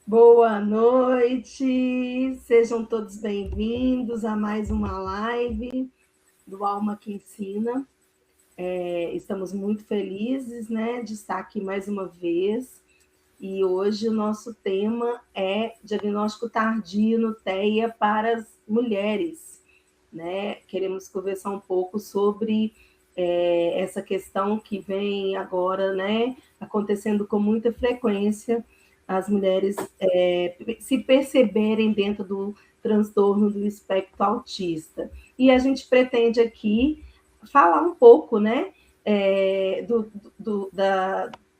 Boa noite, sejam todos bem-vindos a mais uma live do Alma que Ensina. Estamos muito felizes, né, de estar aqui mais uma vez. E hoje o nosso tema é diagnóstico tardio no TEA para as mulheres, né? Queremos conversar um pouco sobre essa questão que vem agora, né, acontecendo com muita frequência, as mulheres se perceberem dentro do transtorno do espectro autista. E a gente pretende aqui falar um pouco, né,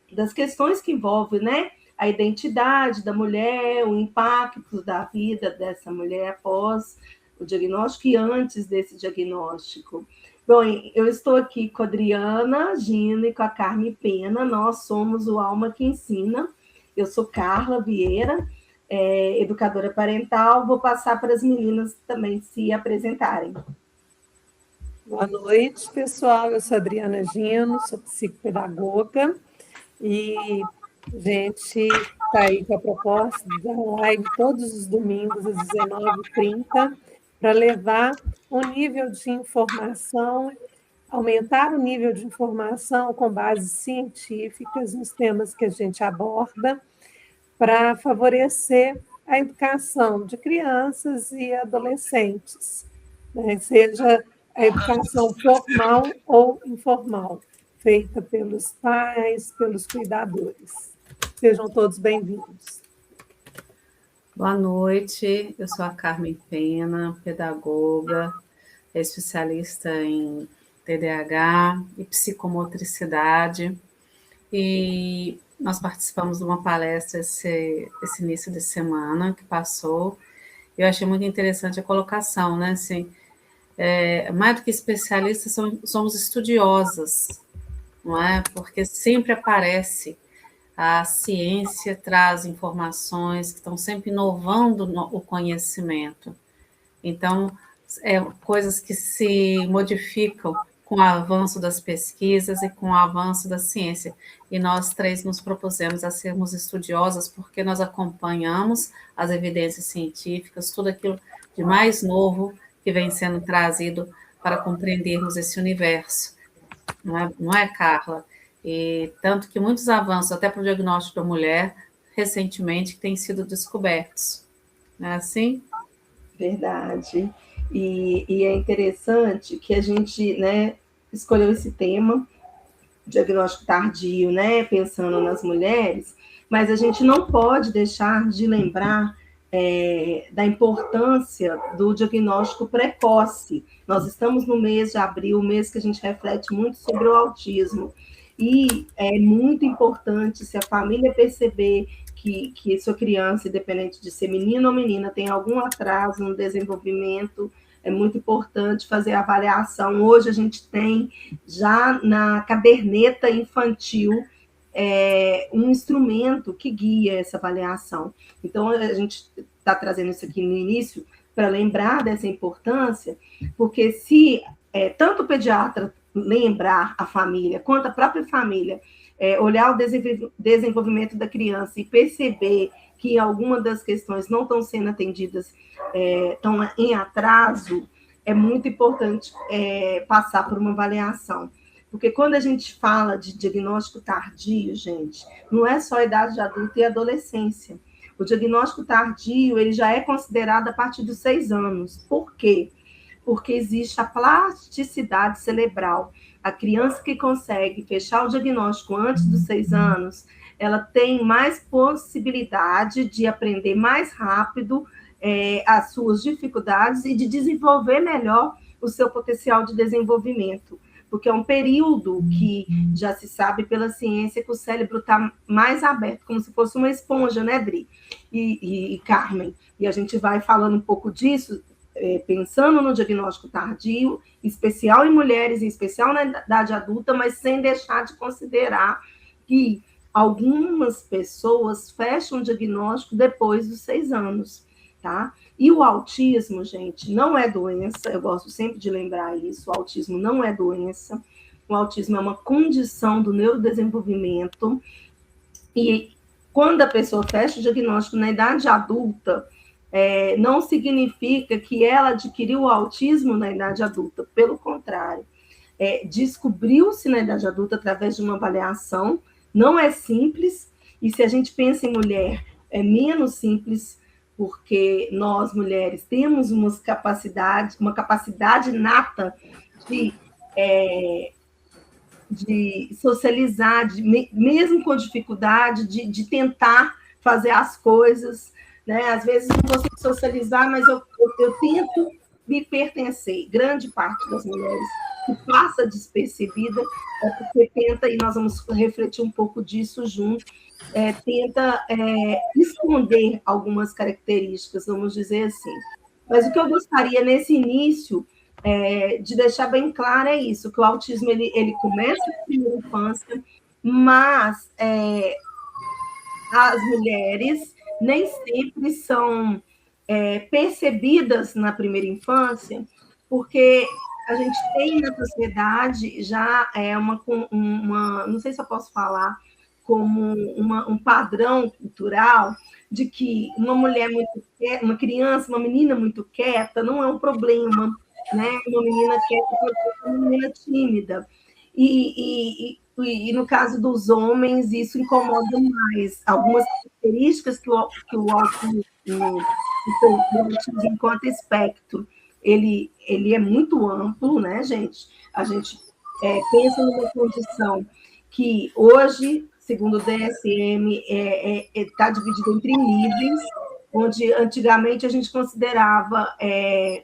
das questões que envolvem, né, a identidade da mulher, o impacto da vida dessa mulher após o diagnóstico e antes desse diagnóstico. Bom, eu estou aqui com a Adriana Gino e com a Carme Pena, nós somos o Alma que Ensina. Eu sou Carla Vieira, educadora parental. Vou passar para as meninas também se apresentarem. Boa noite, pessoal. Eu sou Adriana Gino, sou psicopedagoga e a gente está aí com a proposta da live todos os domingos às 19h30 para levar o nível de informação, aumentar o nível de informação com bases científicas nos temas que a gente aborda para favorecer a educação de crianças e adolescentes, né? Seja a educação formal ou informal, feita pelos pais, pelos cuidadores. Sejam todos bem-vindos. Boa noite, eu sou a Carmen Pena, pedagoga, especialista em TDAH e psicomotricidade, e nós participamos de uma palestra esse início de semana que passou. Eu achei muito interessante a colocação, né? Assim, mais do que especialistas, somos estudiosas, não é? Porque sempre aparece, a ciência traz informações que estão sempre inovando o conhecimento. Então, coisas que se modificam com o avanço das pesquisas e com o avanço da ciência. E nós três nos propusemos a sermos estudiosas porque nós acompanhamos as evidências científicas, tudo aquilo de mais novo que vem sendo trazido para compreendermos esse universo. Não é, Carla? E tanto que muitos avanços, até para o diagnóstico da mulher, recentemente, têm sido descobertos. Não é assim? Verdade. E é interessante que a gente, né, escolheu esse tema, diagnóstico tardio, né, pensando nas mulheres, mas a gente não pode deixar de lembrar da importância do diagnóstico precoce. Nós estamos no mês de abril, mês que a gente reflete muito sobre o autismo, e é muito importante, se a família perceber que sua criança, independente de ser menino ou menina, tem algum atraso no desenvolvimento, é muito importante fazer a avaliação. Hoje a gente tem já na caderneta infantil um instrumento que guia essa avaliação. Então, a gente está trazendo isso aqui no início para lembrar dessa importância, porque se tanto o pediatra lembrar a família, quanto a própria família, olhar o desenvolvimento da criança e perceber que algumas das questões não estão sendo atendidas, estão em atraso, é muito importante passar por uma avaliação. Porque quando a gente fala de diagnóstico tardio, gente, não é só a idade de adulto e adolescência. O diagnóstico tardio, ele já é considerado a partir dos 6 anos. Por quê? Porque existe a plasticidade cerebral. A criança que consegue fechar o diagnóstico antes dos 6 anos, ela tem mais possibilidade de aprender mais rápido as suas dificuldades e de desenvolver melhor o seu potencial de desenvolvimento. Porque é um período que já se sabe pela ciência que o cérebro está mais aberto, como se fosse uma esponja, né, Dri e Carmen? E a gente vai falando um pouco disso, pensando no diagnóstico tardio, especial em mulheres, em especial na idade adulta, mas sem deixar de considerar que algumas pessoas fecham o diagnóstico depois dos 6 anos, tá? E o autismo, gente, não é doença, eu gosto sempre de lembrar isso, o autismo não é doença, o autismo é uma condição do neurodesenvolvimento, e quando a pessoa fecha o diagnóstico na idade adulta, não significa que ela adquiriu o autismo na idade adulta, pelo contrário. Descobriu-se na idade adulta através de uma avaliação, não é simples, e se a gente pensa em mulher, é menos simples, porque nós, mulheres, temos uma capacidade inata de socializar, mesmo com dificuldade, de tentar fazer as coisas, né? Às vezes não consigo socializar, mas eu tento me pertencer. Grande parte das mulheres que passa despercebida é porque tenta, e nós vamos refletir um pouco disso junto, tenta esconder algumas características, vamos dizer assim. Mas o que eu gostaria, nesse início, de deixar bem claro é isso, que o autismo ele começa na primeira infância, mas as mulheres nem sempre são percebidas na primeira infância, porque a gente tem na sociedade já uma não sei se eu posso falar, como um padrão cultural de que uma mulher muito quieta, uma criança, uma menina muito quieta não é um problema, né? Uma menina quieta pode ser uma menina tímida. E no caso dos homens, isso incomoda mais. Algumas características que o autismo, enquanto espectro, ele é muito amplo, né, gente? A gente pensa numa condição que hoje, segundo o DSM, está dividido entre níveis, onde antigamente a gente considerava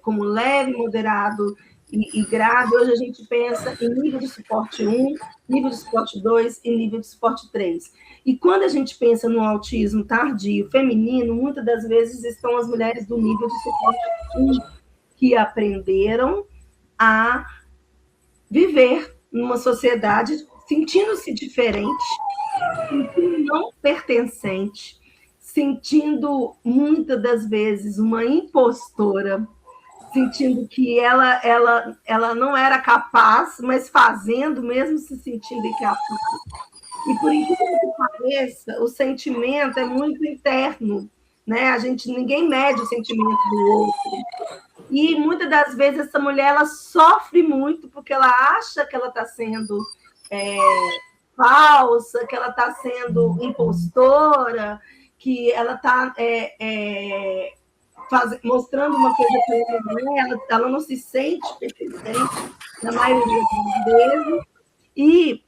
como leve, moderado e grave. Hoje a gente pensa em nível de suporte 1, nível de suporte 2 e nível de suporte 3. E quando a gente pensa no autismo tardio feminino, muitas das vezes estão as mulheres do nível de suporte 1, que aprenderam a viver numa sociedade sentindo-se diferente, sentindo não pertencente, sentindo muitas das vezes uma impostora, sentindo que ela não era capaz, mas fazendo, mesmo se sentindo incapaz. E por incrível que pareça, o sentimento é muito interno, né? Ninguém mede o sentimento do outro. E muitas das vezes essa mulher ela sofre muito porque ela acha que ela está sendo falsa, que ela está sendo impostora, que ela está mostrando uma coisa que ela não se sente pertencente na maioria das vezes, e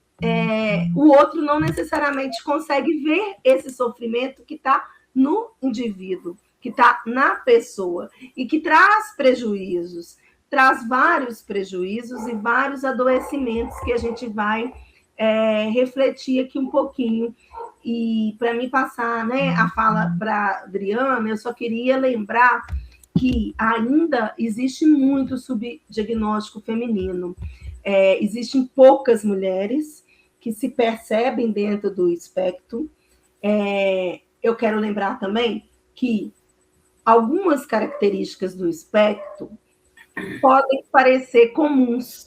o outro não necessariamente consegue ver esse sofrimento que está no indivíduo, que está na pessoa, e que traz prejuízos, traz vários prejuízos e vários adoecimentos que a gente vai refletir aqui um pouquinho. E para me passar, né, a fala para a Adriana, eu só queria lembrar que ainda existe muito subdiagnóstico feminino. Existem poucas mulheres que se percebem dentro do espectro. Eu quero lembrar também que algumas características do espectro podem parecer comuns,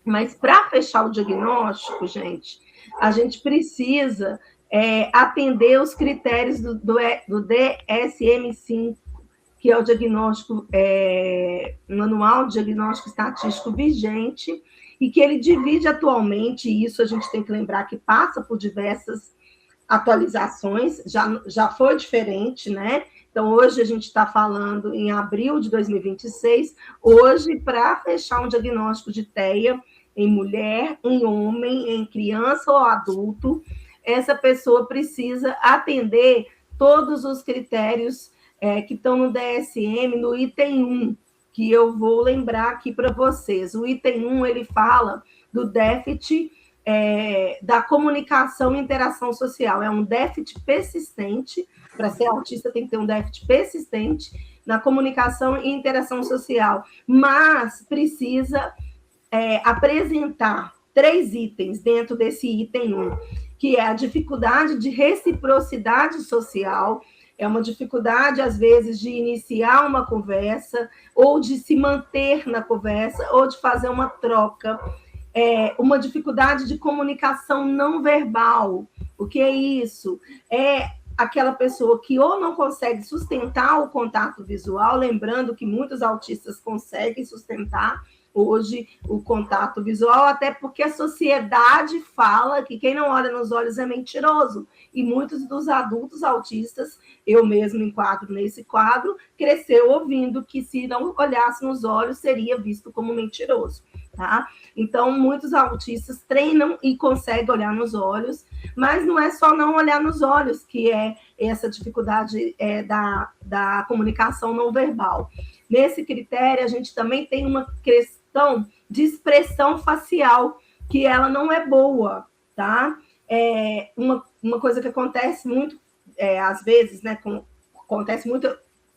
mas para fechar o diagnóstico, gente, a gente precisa atender os critérios do DSM-5, que é o diagnóstico, Manual de Diagnóstico Estatístico vigente, e que ele divide atualmente, e isso a gente tem que lembrar que passa por diversas atualizações, já foi diferente, né? Então, hoje a gente está falando em abril de 2026, hoje, para fechar um diagnóstico de TEA em mulher, em homem, em criança ou adulto, essa pessoa precisa atender todos os critérios que estão no DSM, no item 1, que eu vou lembrar aqui para vocês. O item 1, ele fala do déficit da comunicação e interação social. É um déficit persistente. Para ser autista tem que ter um déficit persistente na comunicação e interação social, mas precisa apresentar 3 itens dentro desse item 1, que é a dificuldade de reciprocidade social, é uma dificuldade, às vezes, de iniciar uma conversa, ou de se manter na conversa, ou de fazer uma troca. uma dificuldade de comunicação não verbal. O que é isso? É aquela pessoa que ou não consegue sustentar o contato visual, lembrando que muitos autistas conseguem sustentar hoje o contato visual, até porque a sociedade fala que quem não olha nos olhos é mentiroso. E muitos dos adultos autistas, eu mesmo enquadro nesse quadro, cresceu ouvindo que se não olhasse nos olhos seria visto como mentiroso. Tá? Então, muitos autistas treinam e conseguem olhar nos olhos, mas não é só não olhar nos olhos que é essa dificuldade da comunicação não verbal. Nesse critério, a gente também tem uma questão de expressão facial, que ela não é boa, tá? Uma coisa que acontece muito, às vezes, né? Acontece muito,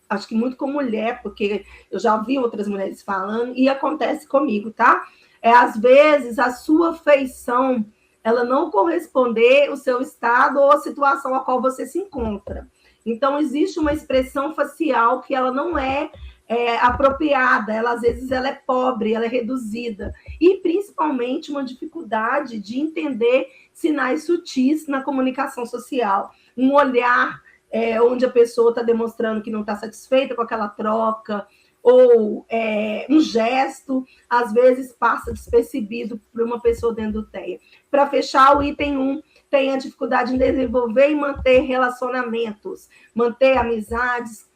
acho que muito com mulher, porque eu já ouvi outras mulheres falando, e acontece comigo, tá? Às vezes, a sua feição, ela não corresponder ao seu estado ou a situação a qual você se encontra. Então, existe uma expressão facial que ela não é apropriada, às vezes ela é pobre, ela é reduzida, e principalmente uma dificuldade de entender sinais sutis na comunicação social, um olhar onde a pessoa está demonstrando que não está satisfeita com aquela troca, ou um gesto, às vezes passa despercebido por uma pessoa dentro do TEA. Para fechar, o item 1 tem a dificuldade em desenvolver e manter relacionamentos, manter amizades,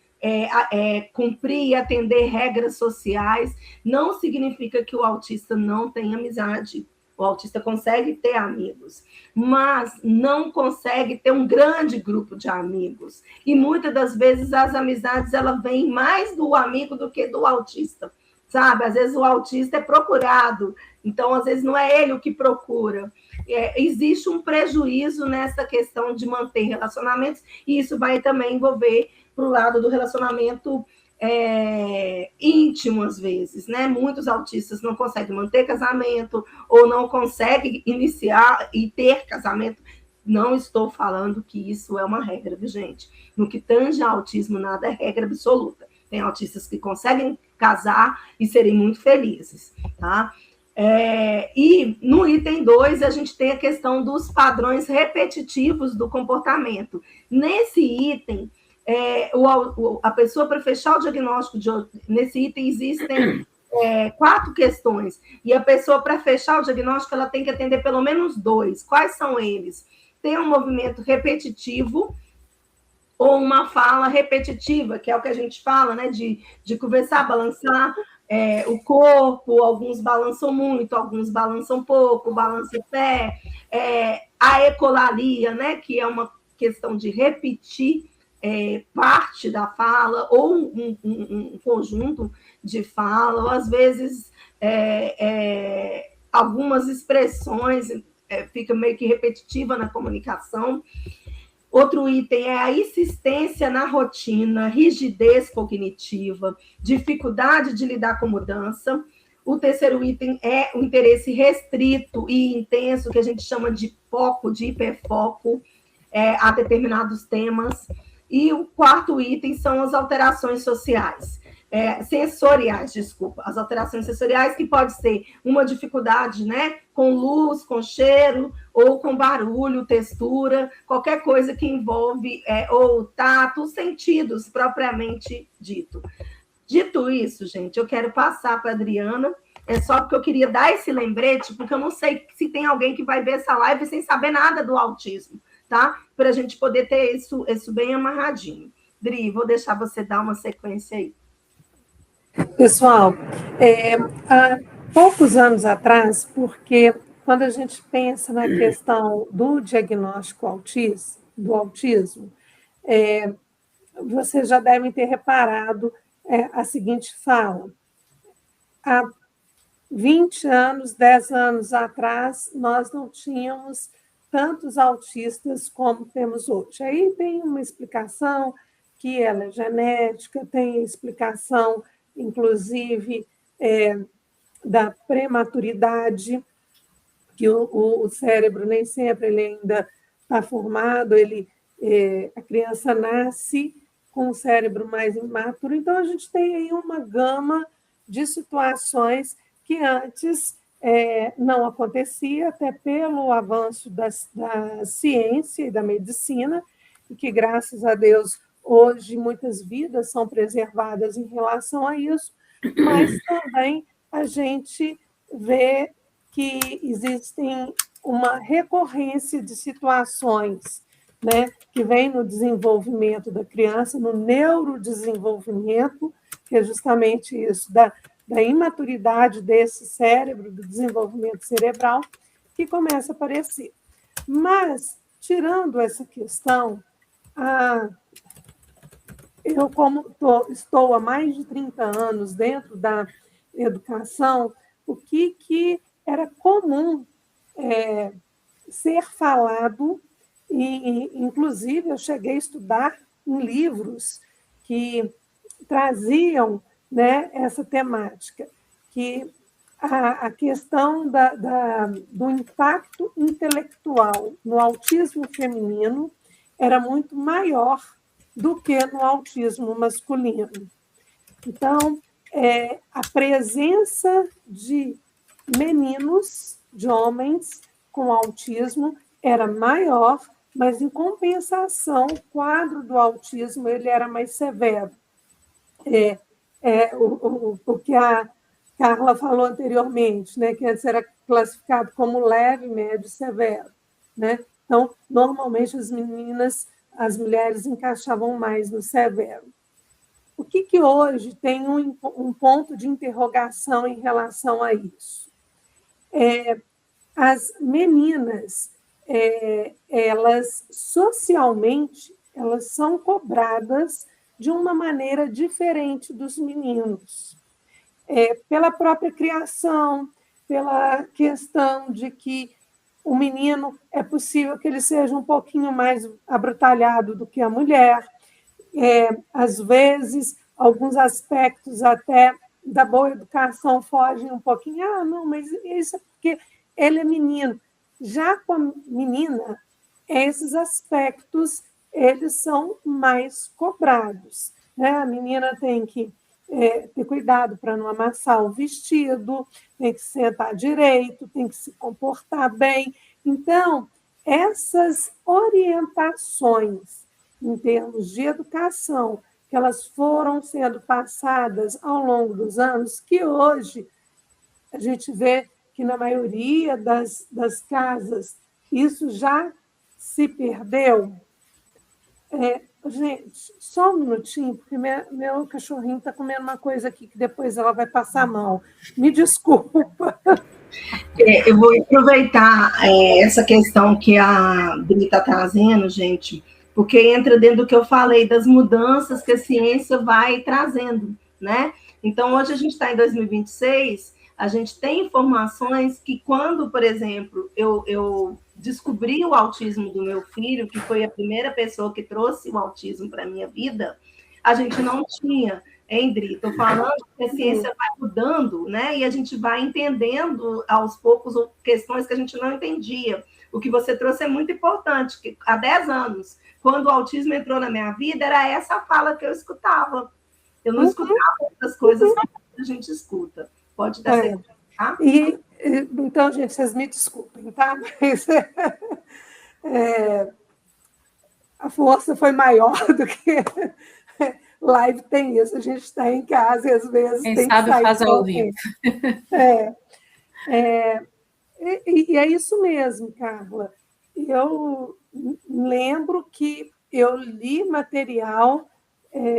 cumprir e atender regras sociais. Não significa que o autista não tem amizade. O autista consegue ter amigos, mas não consegue ter um grande grupo de amigos. E muitas das vezes as amizades elas vêm mais do amigo do que do autista, sabe? Às vezes o autista é procurado, então às vezes não é ele o que procura. Existe um prejuízo nessa questão de manter relacionamentos, e isso vai também envolver para o lado do relacionamento íntimo, às vezes, né? Muitos autistas não conseguem manter casamento ou não conseguem iniciar e ter casamento. Não estou falando que isso é uma regra, viu, gente? No que tange ao autismo, nada é regra absoluta. Tem autistas que conseguem casar e serem muito felizes, tá? E no item 2, a gente tem a questão dos padrões repetitivos do comportamento. Nesse item, a pessoa, para fechar o diagnóstico, nesse item existem 4 questões, e a pessoa, para fechar o diagnóstico, ela tem que atender pelo menos 2. Quais são eles? Tem um movimento repetitivo ou uma fala repetitiva, que é o que a gente fala, né, de conversar, balançar o corpo. Alguns balançam muito, alguns balançam pouco, balançam o pé. A ecolalia, né, que é uma questão de repetir parte da fala, ou um conjunto de fala, ou às vezes algumas expressões fica meio que repetitiva na comunicação. Outro item é a insistência na rotina, rigidez cognitiva, dificuldade de lidar com mudança. O terceiro item é o interesse restrito e intenso, que a gente chama de foco, de hiperfoco a determinados temas. E o quarto item são as alterações sociais. Sensoriais, desculpa, as alterações sensoriais, que pode ser uma dificuldade, né, com luz, com cheiro, ou com barulho, textura, qualquer coisa que envolve ou tato, sentidos propriamente dito. Dito isso, gente, eu quero passar para a Adriana, só porque eu queria dar esse lembrete, porque eu não sei se tem alguém que vai ver essa live sem saber nada do autismo, tá? Para a gente poder ter isso bem amarradinho. Dri, vou deixar você dar uma sequência aí. Pessoal, há poucos anos atrás, porque quando a gente pensa na questão do diagnóstico do autismo, vocês já devem ter reparado a seguinte fala. Há 20 anos, 10 anos atrás, nós não tínhamos tantos autistas como temos hoje. Aí tem uma explicação que ela é genética, tem explicação inclusive da prematuridade, que o cérebro nem sempre ele ainda está formado, a criança nasce com o cérebro mais imaturo, então a gente tem aí uma gama de situações que antes não acontecia, até pelo avanço da ciência e da medicina, e que, graças a Deus, hoje muitas vidas são preservadas em relação a isso, mas também a gente vê que existem uma recorrência de situações, né, que vem no desenvolvimento da criança, no neurodesenvolvimento, que é justamente isso, da imaturidade desse cérebro, do desenvolvimento cerebral, que começa a aparecer. Mas, tirando essa questão, eu, como estou há mais de 30 anos dentro da educação, o que era comum ser falado, e, inclusive, eu cheguei a estudar em livros que traziam, né, essa temática, que a questão do impacto intelectual no autismo feminino era muito maior do que no autismo masculino. Então, a presença de meninos, de homens com autismo, era maior, mas, em compensação, o quadro do autismo ele era mais severo. O que a Carla falou anteriormente, né, que antes era classificado como leve, médio e severo, né? Então, normalmente, as mulheres encaixavam mais no severo. O que hoje tem um ponto de interrogação em relação a isso? As meninas, elas socialmente, elas são cobradas de uma maneira diferente dos meninos, pela própria criação, pela questão de que o menino é possível que ele seja um pouquinho mais abrutalhado do que a mulher, às vezes, alguns aspectos até da boa educação fogem um pouquinho, não, mas isso é porque ele é menino. Já com a menina, esses aspectos eles são mais cobrados, né? A menina tem que ter cuidado para não amassar o vestido, tem que sentar direito, tem que se comportar bem. Então, essas orientações em termos de educação, que elas foram sendo passadas ao longo dos anos, que hoje a gente vê que na maioria das casas isso já se perdeu. Gente, só um minutinho, porque meu cachorrinho está comendo uma coisa aqui que depois ela vai passar mal. Me desculpa. Eu vou aproveitar essa questão que a Bri está trazendo, gente, porque entra dentro do que eu falei, das mudanças que a ciência vai trazendo, né? Então, hoje a gente está em 2026, a gente tem informações que quando, por exemplo, eu descobri o autismo do meu filho, que foi a primeira pessoa que trouxe o autismo para a minha vida, a gente não tinha. Dri, estou falando que a ciência vai mudando, né? E a gente vai entendendo aos poucos questões que a gente não entendia. O que você trouxe é muito importante, que há 10 anos, quando o autismo entrou na minha vida, era essa fala que eu escutava. Eu não escutava outras coisas que a gente escuta. Pode dar certo, tá? Então, gente, vocês me desculpem, tá? Mas, a força foi maior do que... Live tem isso, a gente está em casa e às vezes quem tem sabe que sair faz ao vivo. E é isso mesmo, Carla. Eu lembro que eu li material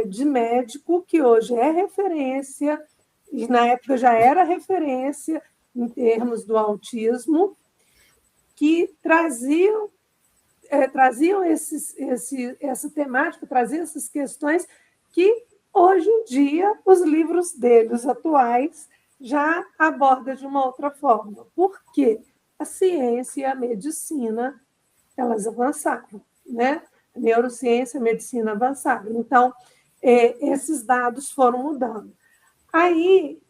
de médico que hoje é referência, e na época já era referência em termos do autismo, que traziam essa temática, traziam essas questões que, hoje em dia, os livros deles atuais já abordam de uma outra forma. Por quê? A ciência e a medicina, elas avançaram, né? A neurociência e a medicina avançaram. Então, esses dados foram mudando. Aí,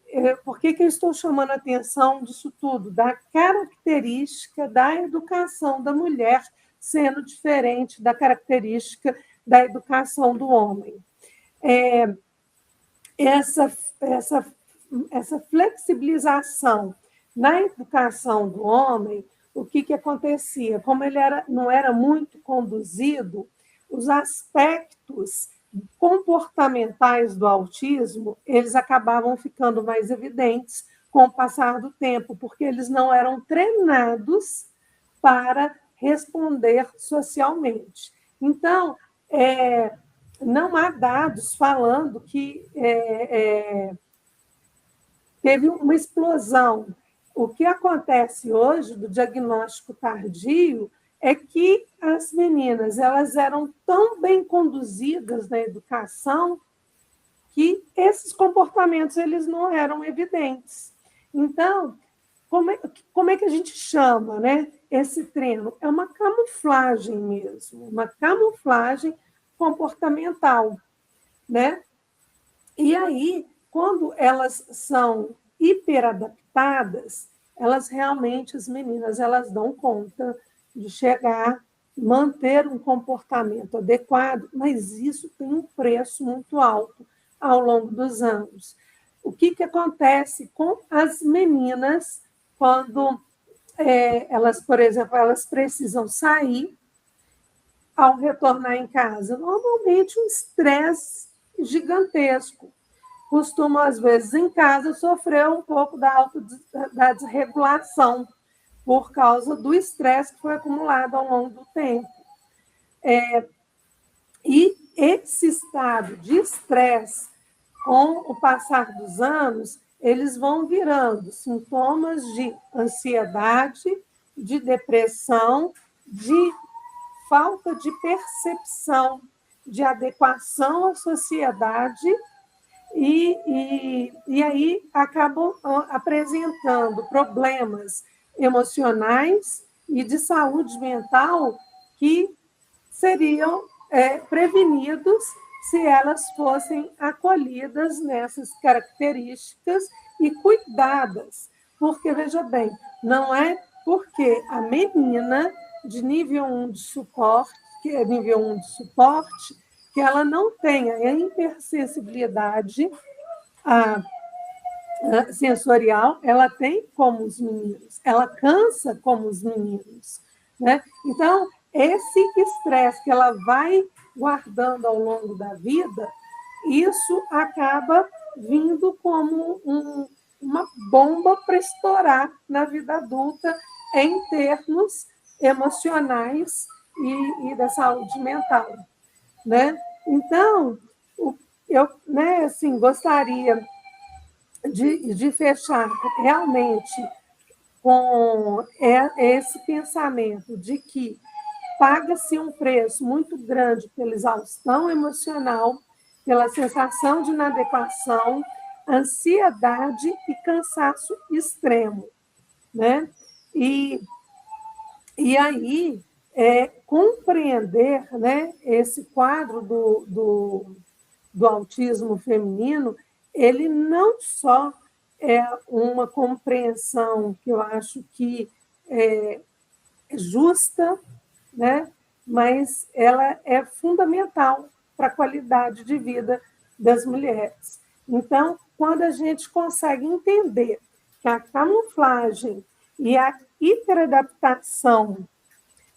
por que eu estou chamando a atenção disso tudo? Da característica da educação da mulher sendo diferente da característica da educação do homem. Essa flexibilização Na educação do homem, o que acontecia? Como ele não era muito conduzido, os aspectos comportamentais do autismo, eles acabavam ficando mais evidentes com o passar do tempo, porque eles não eram treinados para responder socialmente. Então, não há dados falando que teve uma explosão. O que acontece hoje do diagnóstico tardio é que as meninas elas eram tão bem conduzidas na educação que esses comportamentos eles não eram evidentes. Então, como é que a gente chama, né, esse treino? É uma camuflagem mesmo, uma camuflagem comportamental, né? E aí, quando elas são hiperadaptadas, elas realmente, as meninas, elas dão conta de chegar, manter um comportamento adequado, mas isso tem um preço muito alto ao longo dos anos. O que acontece com as meninas quando elas, por exemplo, elas precisam sair ao retornar em casa? Normalmente um estresse gigantesco. Costumam, às vezes, em casa, sofrer um pouco da desregulação por causa do estresse que foi acumulado ao longo do tempo. E esse estado de estresse, com o passar dos anos, eles vão virando sintomas de ansiedade, de depressão, de falta de percepção, de adequação à sociedade, e aí acabam apresentando problemas emocionais e de saúde mental que seriam prevenidos se elas fossem acolhidas nessas características e cuidadas. Porque, veja bem, não é porque a menina de nível 1 de suporte, que é nível 1 de suporte, que ela não tenha a hipersensibilidade sensorial, ela tem como os meninos, ela cansa como os meninos, né? Então, esse estresse que ela vai guardando ao longo da vida, isso acaba vindo como uma bomba para estourar na vida adulta em termos emocionais e da saúde mental, né? Então, eu, né, assim, gostaria de fechar realmente com esse pensamento de que paga-se um preço muito grande pela exaustão emocional, pela sensação de inadequação, ansiedade e cansaço extremo, né? E aí, compreender, né, esse quadro do autismo feminino, ele não só é uma compreensão que eu acho que é justa, né, mas ela é fundamental para a qualidade de vida das mulheres. Então, quando a gente consegue entender que a camuflagem e a hiperadaptação,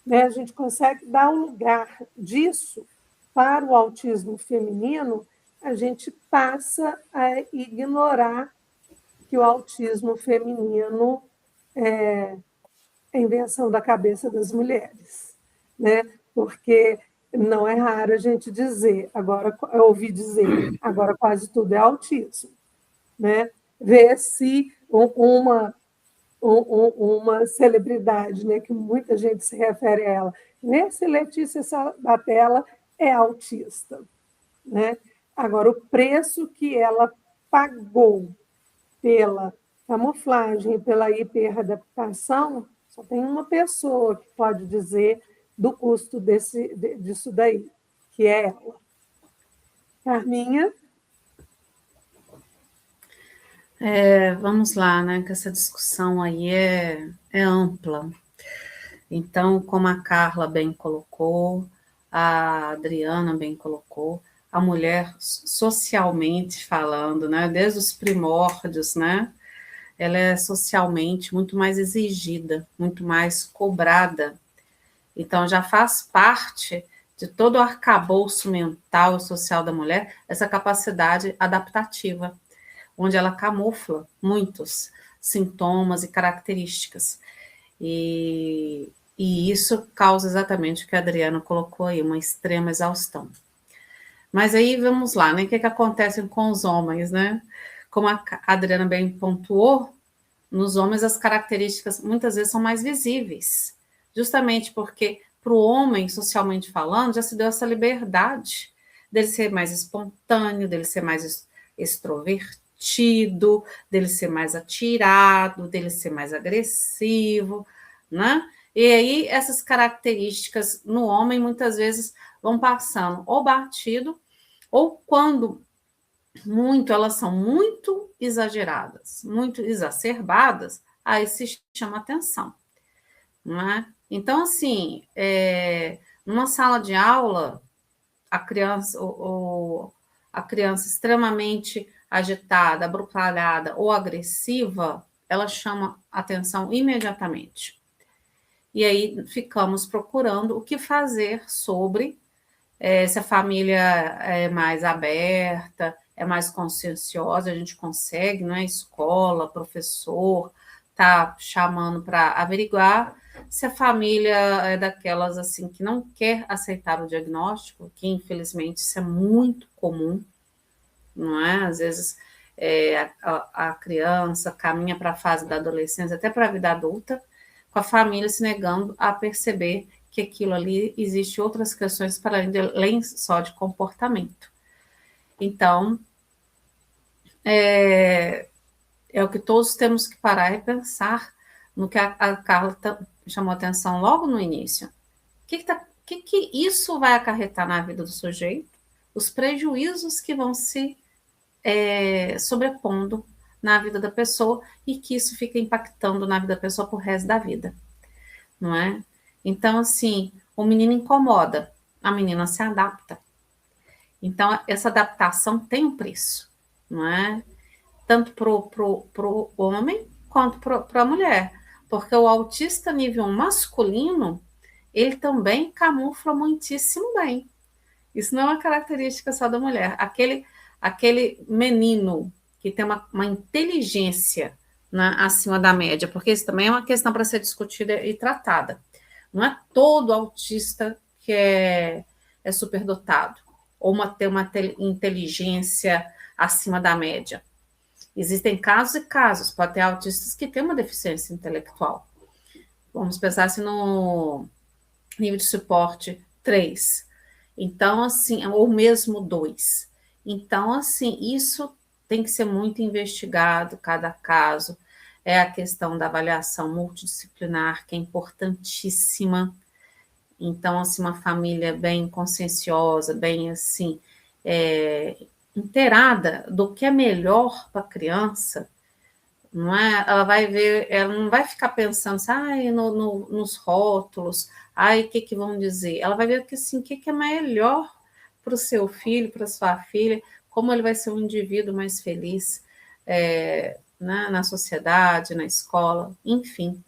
né, a gente consegue dar um lugar disso para o autismo feminino, a gente passa a ignorar que o autismo feminino é a invenção da cabeça das mulheres, né? Porque não é raro a gente dizer, agora eu ouvi dizer, agora quase tudo é autismo, né? Ver se uma celebridade, né, que muita gente se refere a ela, nesse Letícia Sabatella é autista, né? Agora, o preço que ela pagou pela camuflagem, pela hiperadaptação, só tem uma pessoa que pode dizer do custo disso daí, que é ela. Carminha? Vamos lá, né? Que essa discussão aí é ampla. Então, como a Carla bem colocou, a Adriana bem colocou, a mulher socialmente falando, né? Desde os primórdios, né? ela é socialmente muito mais exigida, muito mais cobrada. Então, já faz parte de todo o arcabouço mental e social da mulher essa capacidade adaptativa, onde ela camufla muitos sintomas e características. E isso causa exatamente o que a Adriana colocou aí, uma extrema exaustão. Mas aí, vamos lá, né? O que acontece com os homens, né? Como a Adriana bem pontuou, nos homens as características muitas vezes são mais visíveis, justamente porque para o homem, socialmente falando, já se deu essa liberdade dele ser mais espontâneo, dele ser mais extrovertido, dele ser mais atirado, dele ser mais agressivo, né? E aí essas características no homem muitas vezes vão passando ou batido, ou quando muito, elas são muito exageradas, muito exacerbadas, aí se chama atenção, não é? Então, assim, numa sala de aula, a criança, a criança extremamente agitada, abrutalhada ou agressiva, ela chama atenção imediatamente. E aí ficamos procurando o que fazer sobre se a família é mais aberta, é mais conscienciosa, a gente consegue, não é? Escola, professor, tá chamando para averiguar se a família é daquelas assim que não quer aceitar o diagnóstico, que infelizmente isso é muito comum, não é? Às vezes a criança caminha para a fase da adolescência, até para a vida adulta, com a família se negando a perceber que aquilo ali existe outras questões para além só de comportamento. Então, é o que todos temos que parar e pensar no que a Carla chamou atenção logo no início. O que isso vai acarretar na vida do sujeito? Os prejuízos que vão se sobrepondo na vida da pessoa e que isso fica impactando na vida da pessoa pro resto da vida, não é? Então, assim, o menino incomoda, a menina se adapta. Então, essa adaptação tem um preço, não é? Tanto pro homem quanto para a mulher. Porque o autista nível masculino, ele também camufla muitíssimo bem. Isso não é uma característica só da mulher. Aquele menino que tem uma inteligência, né, acima da média, porque isso também é uma questão para ser discutida e tratada. Não é todo autista que é superdotado ou tem uma inteligência acima da média. Existem casos e casos. Pode ter autistas que têm uma deficiência intelectual. Vamos pensar assim no nível de suporte 3. Então, assim, ou mesmo 2. Então, assim, isso tem que ser muito investigado, cada caso. É a questão da avaliação multidisciplinar, que é importantíssima. Então, assim, uma família bem conscienciosa, bem, assim, inteirada do que é melhor para a criança, não é? Ela vai ver, ela não vai ficar pensando assim, nos rótulos, o que vão dizer? Ela vai ver que, assim, o que é melhor para o seu filho, para a sua filha, como ele vai ser um indivíduo mais feliz né, na sociedade, na escola, enfim.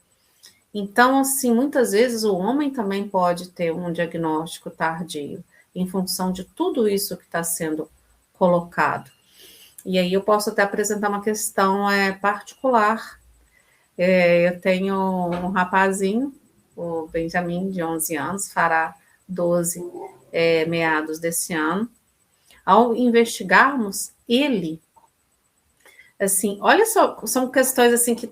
Então, assim, muitas vezes o homem também pode ter um diagnóstico tardio, em função de tudo isso que está sendo colocado. E aí eu posso até apresentar uma questão particular. Eu tenho um rapazinho, o Benjamin, de 11 anos, fará 12 meados desse ano. Ao investigarmos ele, assim, olha só, são questões assim que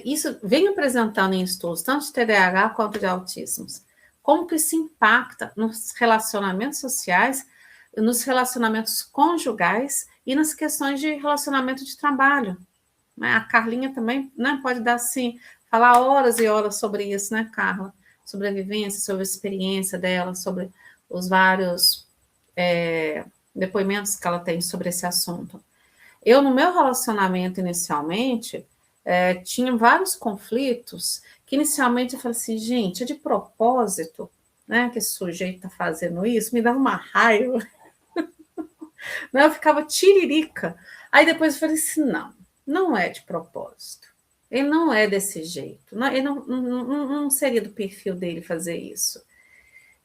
isso vem apresentando em estudos, tanto de TDAH quanto de autismos. Como que isso impacta nos relacionamentos sociais, nos relacionamentos conjugais e nas questões de relacionamento de trabalho. Né? A Carlinha também, né, pode dar, assim, falar horas e horas sobre isso, né, Carla? Sobre a vivência, sobre a experiência dela, sobre os vários depoimentos que ela tem sobre esse assunto. Eu, no meu relacionamento inicialmente, tinha vários conflitos que inicialmente eu falei assim, gente, é de propósito, né, que esse sujeito está fazendo isso, me dava uma raiva. Eu ficava tiririca. Aí depois eu falei assim, não é de propósito. Ele não é desse jeito. Ele não seria do perfil dele fazer isso.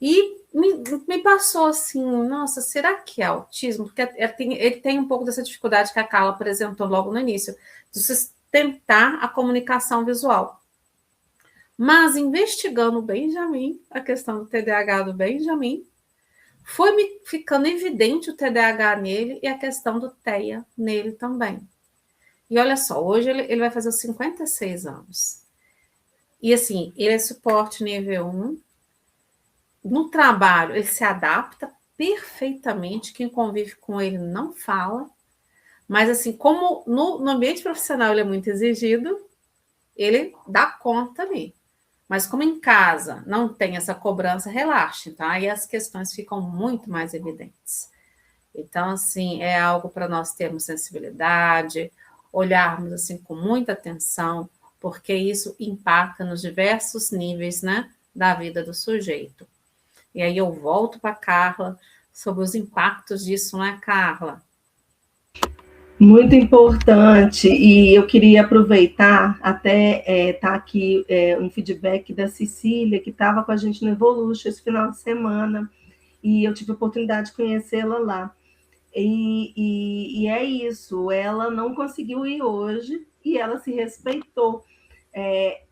E me passou assim, nossa, será que é autismo? Porque ele tem um pouco dessa dificuldade que a Carla apresentou logo no início, de sustentar a comunicação visual. Mas, investigando o Benjamin, a questão do TDAH do Benjamin, foi me ficando evidente o TDAH nele e a questão do TEA nele também. E olha só, hoje ele vai fazer os 56 anos. E assim, ele é suporte nível 1. No trabalho, ele se adapta perfeitamente. Quem convive com ele não fala. Mas assim, como no ambiente profissional ele é muito exigido, ele dá conta ali. Mas como em casa não tem essa cobrança, relaxe, tá? E as questões ficam muito mais evidentes. Então, assim, é algo para nós termos sensibilidade, olharmos assim com muita atenção, porque isso impacta nos diversos níveis, né, da vida do sujeito. E aí eu volto para a Carla sobre os impactos disso, né, Carla? Muito importante, e eu queria aproveitar até tá aqui um feedback da Cecília, que estava com a gente no Evolution esse final de semana, e eu tive a oportunidade de conhecê-la lá. E é isso, ela não conseguiu ir hoje e ela se respeitou.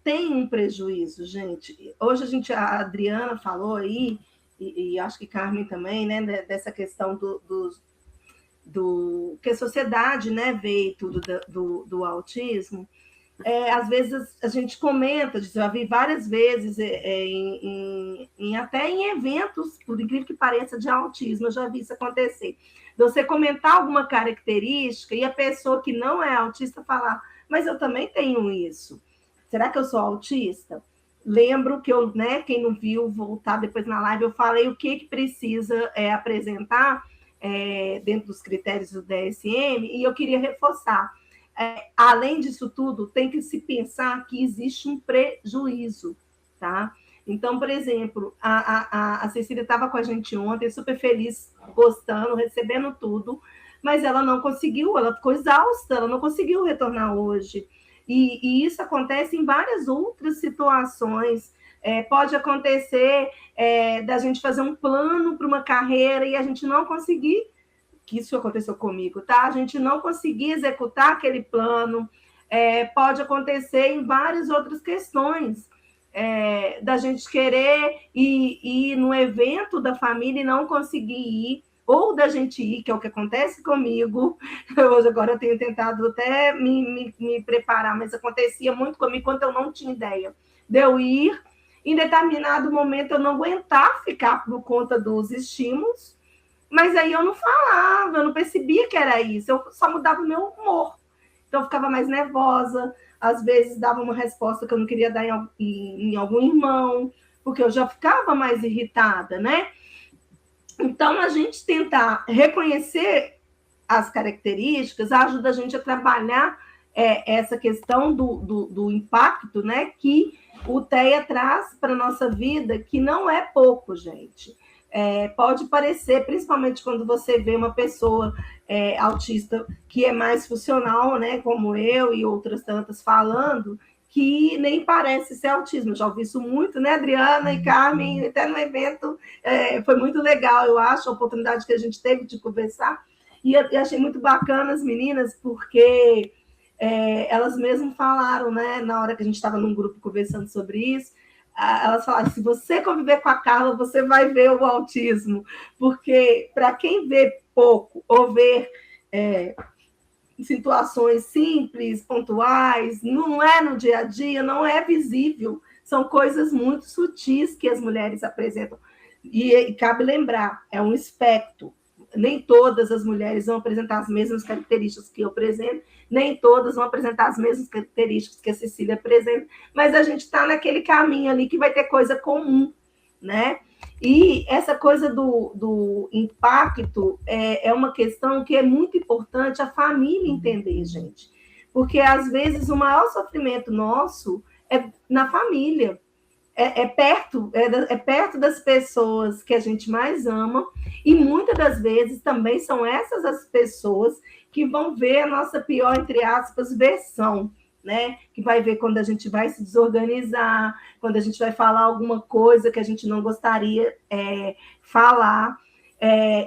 Tem um prejuízo, gente. Hoje a Adriana falou aí, e acho que Carmen também, né, dessa questão do que a sociedade, né, vê tudo do autismo. Às vezes a gente comenta, já vi várias vezes até em eventos, por incrível que pareça, de autismo, eu já vi isso acontecer. Você comentar alguma característica e a pessoa que não é autista falar, mas eu também tenho isso. Será que eu sou autista? Lembro que eu, né, quem não viu, voltar depois na live, eu falei o que precisa apresentar dentro dos critérios do DSM, e eu queria reforçar. Além disso tudo, tem que se pensar que existe um prejuízo, tá? Então, por exemplo, a Cecília estava com a gente ontem, super feliz, gostando, recebendo tudo, mas ela não conseguiu, ela ficou exausta, ela não conseguiu retornar hoje. E isso acontece em várias outras situações. Pode acontecer da gente fazer um plano para uma carreira e a gente não conseguir, que isso aconteceu comigo, tá? A gente não conseguir executar aquele plano. Pode acontecer em várias outras questões. Da gente querer ir no evento da família e não conseguir ir, ou da gente ir, que é o que acontece comigo. Hoje, agora, eu tenho tentado até me preparar, mas acontecia muito comigo quando eu não tinha ideia de eu ir. Em determinado momento, eu não aguentar ficar por conta dos estímulos, mas aí eu não falava, eu não percebia que era isso, eu só mudava o meu humor. Então, eu ficava mais nervosa, às vezes dava uma resposta que eu não queria dar em algum irmão, porque eu já ficava mais irritada, né? Então, a gente tentar reconhecer as características ajuda a gente a trabalhar essa questão do impacto, né, que o TEA traz para a nossa vida, que não é pouco, gente. Pode parecer, principalmente quando você vê uma pessoa autista que é mais funcional, né, como eu e outras tantas falando, que nem parece ser autismo. Eu já ouvi isso muito, né, Adriana e Carmen, até no evento, foi muito legal, eu acho, a oportunidade que a gente teve de conversar, e eu achei muito bacana as meninas, porque elas mesmas falaram, né, na hora que a gente estava num grupo conversando sobre isso, elas falaram, se você conviver com a Carla, você vai ver o autismo, porque para quem vê pouco ou ver situações simples, pontuais, não é no dia a dia, não é visível, são coisas muito sutis que as mulheres apresentam. E cabe lembrar, é um espectro. Nem todas as mulheres vão apresentar as mesmas características que eu apresento, nem todas vão apresentar as mesmas características que a Cecília apresenta, mas a gente está naquele caminho ali que vai ter coisa comum, né? E essa coisa do impacto é uma questão que é muito importante a família entender, gente. Porque, às vezes, o maior sofrimento nosso é na família. Perto das pessoas que a gente mais ama, e muitas das vezes também são essas as pessoas que vão ver a nossa pior, entre aspas, versão, né? Que vai ver quando a gente vai se desorganizar, quando a gente vai falar alguma coisa que a gente não gostaria falar.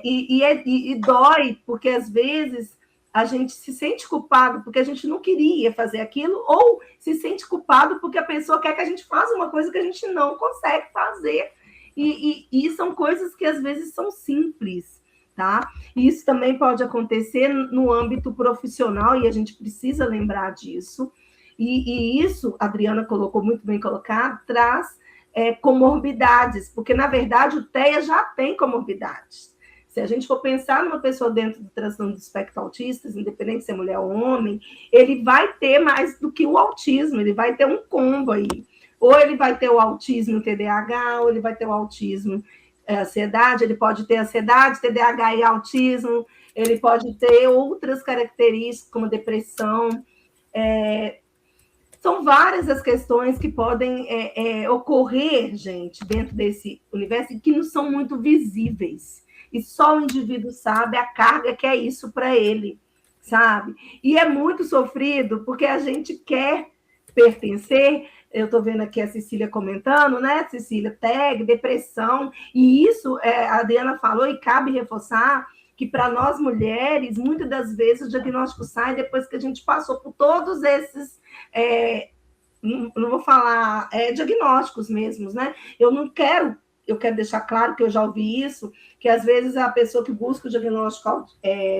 E dói, porque às vezes a gente se sente culpado porque a gente não queria fazer aquilo, ou se sente culpado porque a pessoa quer que a gente faça uma coisa que a gente não consegue fazer. E são coisas que às vezes são simples, tá? E isso também pode acontecer no âmbito profissional, e a gente precisa lembrar disso. E isso, a Adriana colocou muito bem colocado, traz comorbidades, porque, na verdade, o TEA já tem comorbidades. Se a gente for pensar numa pessoa dentro do transtorno do espectro autista, independente se é mulher ou homem, ele vai ter mais do que o autismo, ele vai ter um combo aí. Ou ele vai ter o autismo e o TDAH, ou ele vai ter o autismo e ansiedade, ele pode ter ansiedade, TDAH e autismo, ele pode ter outras características, como depressão. São várias as questões que podem ocorrer, gente, dentro desse universo, e que não são muito visíveis. E só o indivíduo sabe a carga que é isso para ele, sabe? E é muito sofrido, porque a gente quer pertencer. Eu estou vendo aqui a Cecília comentando, né? Cecília, TEG, depressão, e isso a Adriana falou, e cabe reforçar que para nós mulheres, muitas das vezes o diagnóstico sai depois que a gente passou por todos esses, não vou falar, diagnósticos mesmos, né? Eu quero deixar claro que eu já ouvi isso, que às vezes a pessoa que busca o diagnóstico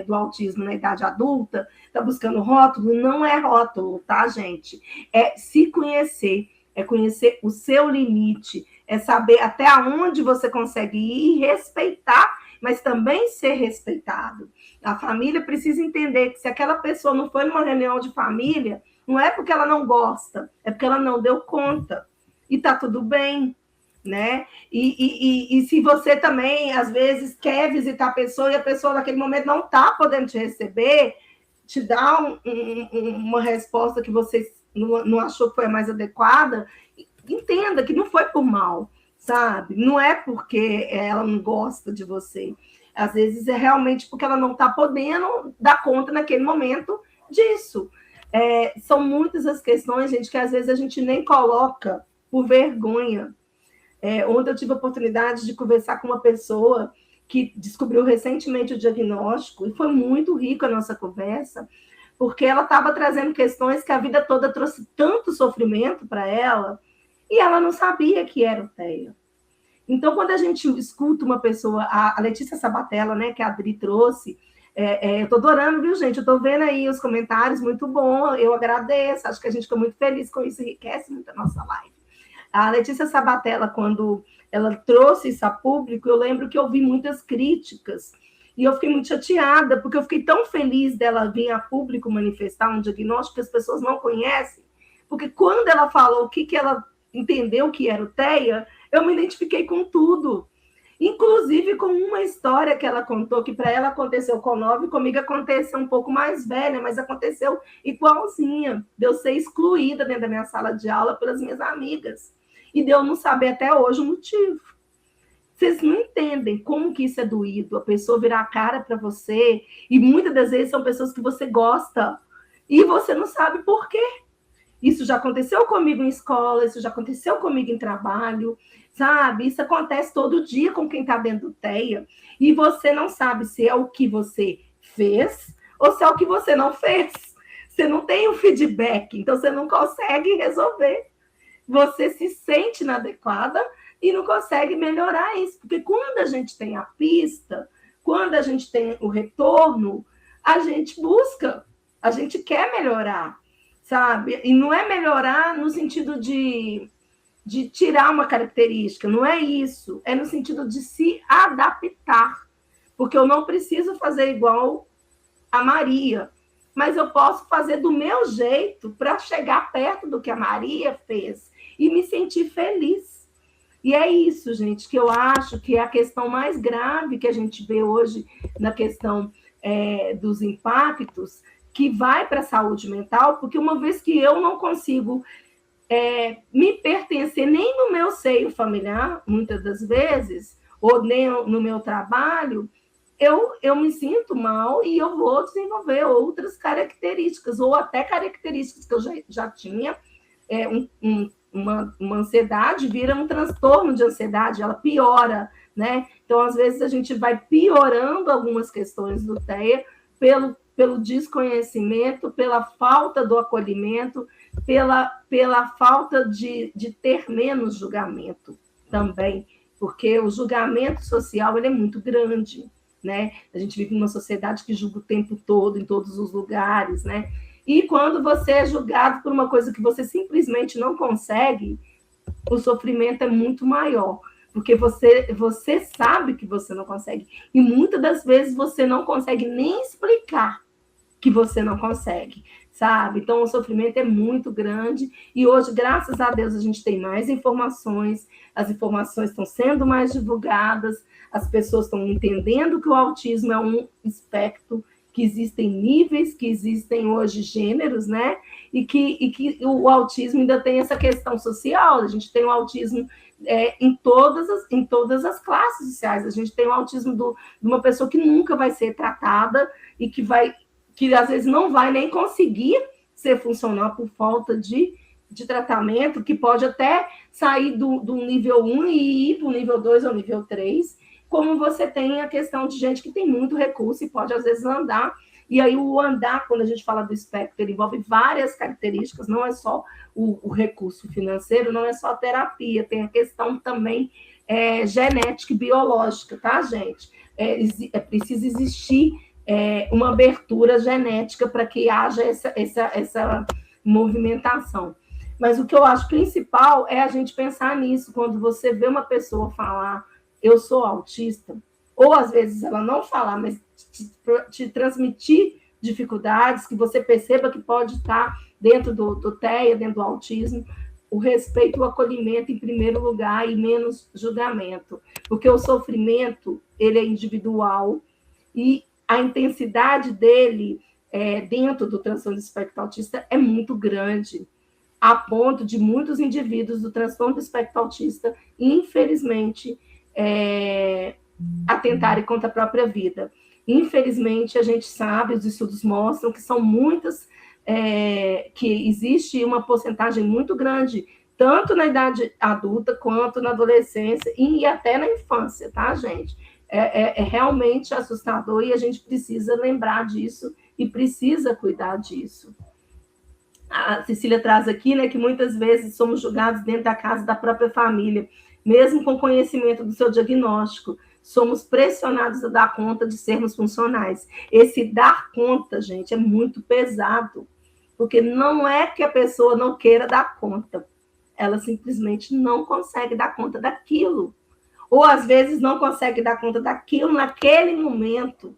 do autismo na idade adulta está buscando rótulo, não é rótulo, tá, gente? É se conhecer, é conhecer o seu limite, é saber até onde você consegue ir e respeitar, mas também ser respeitado. A família precisa entender que se aquela pessoa não foi numa reunião de família, não é porque ela não gosta, é porque ela não deu conta. E tá tudo bem, né? E se você também, às vezes, quer visitar a pessoa e a pessoa naquele momento não está podendo te receber, te dá uma resposta que você não achou que foi a mais adequada, entenda que não foi por mal, sabe? Não é porque ela não gosta de você. Às vezes é realmente porque ela não está podendo dar conta naquele momento disso. São muitas as questões, gente, que às vezes a gente nem coloca por vergonha. Ontem eu tive a oportunidade de conversar com uma pessoa que descobriu recentemente o diagnóstico, e foi muito rica a nossa conversa, porque ela estava trazendo questões que a vida toda trouxe tanto sofrimento para ela, e ela não sabia que era o TEA. Então, quando a gente escuta uma pessoa, a Letícia Sabatella, né, que a Adri trouxe, eu estou adorando, viu, gente? Eu estou vendo aí os comentários, muito bom, eu agradeço, acho que a gente fica muito feliz com isso, enriquece muito a nossa live. A Letícia Sabatella, quando ela trouxe isso a público, eu lembro que eu vi muitas críticas, e eu fiquei muito chateada, porque eu fiquei tão feliz dela vir a público manifestar um diagnóstico que as pessoas não conhecem, porque quando ela falou o que ela entendeu que era o TEA, eu me identifiquei com tudo, inclusive com uma história que ela contou, que para ela aconteceu com 9, comigo aconteceu um pouco mais velha, mas aconteceu igualzinha, de eu ser excluída dentro da minha sala de aula pelas minhas amigas, e de eu não saber até hoje o motivo. Vocês não entendem como que isso é doído, a pessoa virar a cara para você, e muitas das vezes são pessoas que você gosta, e você não sabe por quê. Isso já aconteceu comigo em escola, isso já aconteceu comigo em trabalho, sabe? Isso acontece todo dia com quem está dentro do TEA, e você não sabe se é o que você fez ou se é o que você não fez. Você não tem um feedback, então você não consegue resolver. Você se sente inadequada e não consegue melhorar isso, porque quando a gente tem a pista, quando a gente tem o retorno, a gente busca, a gente quer melhorar, sabe? E não é melhorar no sentido de tirar uma característica, não é isso, é no sentido de se adaptar, porque eu não preciso fazer igual a Maria, mas eu posso fazer do meu jeito para chegar perto do que a Maria fez e me sentir feliz. E é isso, gente, que eu acho que é a questão mais grave que a gente vê hoje na questão dos impactos, que vai para a saúde mental, porque uma vez que eu não consigo me pertencer nem no meu seio familiar, muitas das vezes, ou nem no meu trabalho, eu me sinto mal e eu vou desenvolver outras características, ou até características que eu já tinha, uma ansiedade vira um transtorno de ansiedade, ela piora, né? Então, às vezes, a gente vai piorando algumas questões do TEA pelo desconhecimento, pela falta do acolhimento, pela falta de ter menos julgamento também, porque o julgamento social ele é muito grande, né? A gente vive numa sociedade que julga o tempo todo, em todos os lugares, né? E quando você é julgado por uma coisa que você simplesmente não consegue, o sofrimento é muito maior, porque você sabe que você não consegue. E muitas das vezes você não consegue nem explicar que você não consegue, sabe? Então, o sofrimento é muito grande e hoje, graças a Deus, a gente tem mais informações, as informações estão sendo mais divulgadas, as pessoas estão entendendo que o autismo é um espectro, que existem níveis, que existem hoje gêneros, né? E que o autismo ainda tem essa questão social. A gente tem o autismo em todas as classes sociais. A gente tem o autismo de uma pessoa que nunca vai ser tratada e que às vezes não vai nem conseguir ser funcional por falta de tratamento, que pode até sair do nível 1 e ir para o nível 2 ou nível 3, como você tem a questão de gente que tem muito recurso e pode, às vezes, andar. E aí, o andar, quando a gente fala do espectro, ele envolve várias características, não é só o recurso financeiro, não é só a terapia, tem a questão também genética e biológica, tá, gente? É preciso existir uma abertura genética para que haja essa movimentação. Mas o que eu acho principal é a gente pensar nisso, quando você vê uma pessoa falar eu sou autista, ou às vezes ela não falar, mas te transmitir dificuldades, que você perceba que pode estar dentro do TEA, dentro do autismo, o respeito, o acolhimento em primeiro lugar e menos julgamento, porque o sofrimento, ele é individual e a intensidade dele dentro do transtorno do espectro autista é muito grande, a ponto de muitos indivíduos do transtorno do espectro autista, infelizmente, atentarem contra a própria vida. Infelizmente, a gente sabe, os estudos mostram que são muitas, que existe uma porcentagem muito grande, tanto na idade adulta, quanto na adolescência e até na infância, tá, gente? É realmente assustador e a gente precisa lembrar disso e precisa cuidar disso. A Cecília traz aqui, né, que muitas vezes somos julgados dentro da casa da própria família, mesmo com conhecimento do seu diagnóstico, somos pressionados a dar conta de sermos funcionais. Esse dar conta, gente, é muito pesado, porque não é que a pessoa não queira dar conta, ela simplesmente não consegue dar conta daquilo. Ou, às vezes, não consegue dar conta daquilo naquele momento.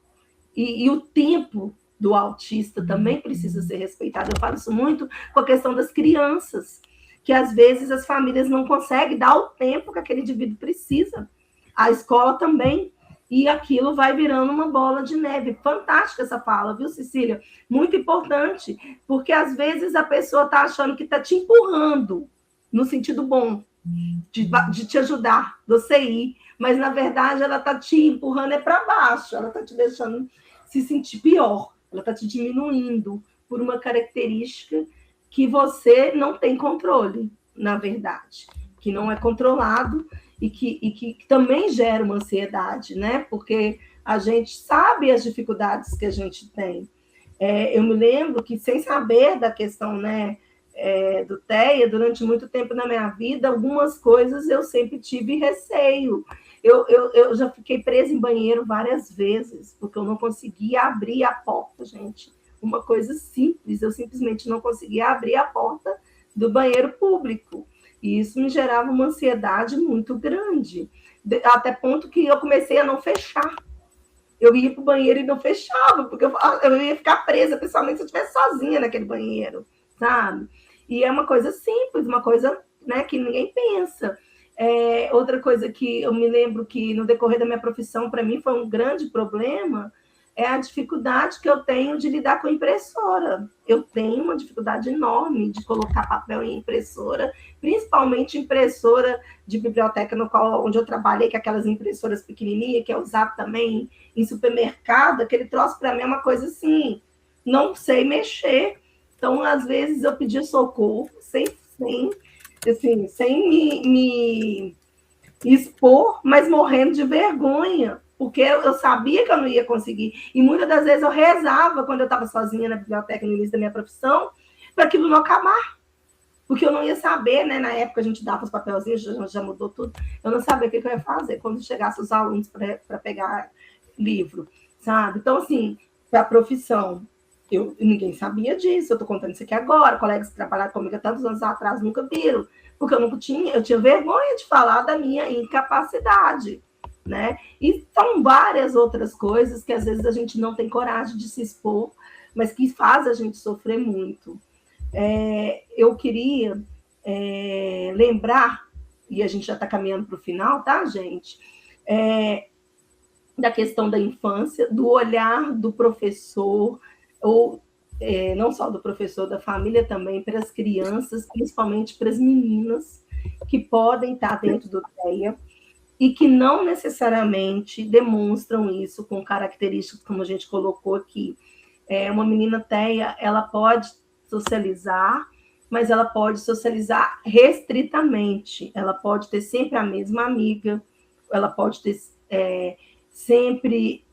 E o tempo do autista também precisa ser respeitado. Eu falo isso muito com a questão das crianças, que às vezes as famílias não conseguem dar o tempo que aquele indivíduo precisa. A escola também. E aquilo vai virando uma bola de neve. Fantástica essa fala, viu, Cecília? Muito importante, porque às vezes a pessoa está achando que está te empurrando, no sentido bom, de te ajudar, você ir, mas na verdade ela está te empurrando para baixo, ela está te deixando se sentir pior, ela está te diminuindo por uma característica que você não tem controle, na verdade, que não é controlado e que também gera uma ansiedade, né? Porque a gente sabe as dificuldades que a gente tem. Eu me lembro que, sem saber da questão, né, do TEA, durante muito tempo na minha vida, algumas coisas eu sempre tive receio. Eu já fiquei presa em banheiro várias vezes, porque eu não conseguia abrir a porta, gente. Uma coisa simples, eu simplesmente não conseguia abrir a porta do banheiro público. E isso me gerava uma ansiedade muito grande, até ponto que eu comecei a não fechar. Eu ia para o banheiro e não fechava, porque eu ia ficar presa, principalmente se eu estivesse sozinha naquele banheiro, sabe? E é uma coisa simples, uma coisa, né, que ninguém pensa. Outra coisa que eu me lembro que no decorrer da minha profissão, para mim, foi um grande problema, é a dificuldade que eu tenho de lidar com impressora. Eu tenho uma dificuldade enorme de colocar papel em impressora, principalmente impressora de biblioteca, onde eu trabalhei, que é aquelas impressoras pequenininhas, que é usado também em supermercado. Aquele troço, para mim, é uma coisa assim, não sei mexer. Então, às vezes, eu pedia socorro, sem me expor, mas morrendo de vergonha, porque eu sabia que eu não ia conseguir. E muitas das vezes eu rezava, quando eu estava sozinha na biblioteca, no início da minha profissão, para aquilo não acabar. Porque eu não ia saber, né? Na época a gente dava os papelzinhos, já mudou tudo. Eu não sabia o que eu ia fazer quando chegasse os alunos para pegar livro, sabe? Então, assim, para a profissão, ninguém sabia disso. Eu estou contando isso aqui agora. Colegas que trabalharam comigo há tantos anos atrás nunca viram, porque eu tinha vergonha de falar da minha incapacidade, né? E são várias outras coisas que às vezes a gente não tem coragem de se expor, mas que faz a gente sofrer muito. Eu queria lembrar, e a gente já está caminhando para o final, tá, gente? Da questão da infância, do olhar do professor, ou não só do professor, da família também, para as crianças, principalmente para as meninas, que podem estar dentro do TEA, e que não necessariamente demonstram isso com características como a gente colocou aqui. Uma menina TEA, ela pode socializar, mas ela pode socializar restritamente. Ela pode ter sempre a mesma amiga, ela pode ter sempre,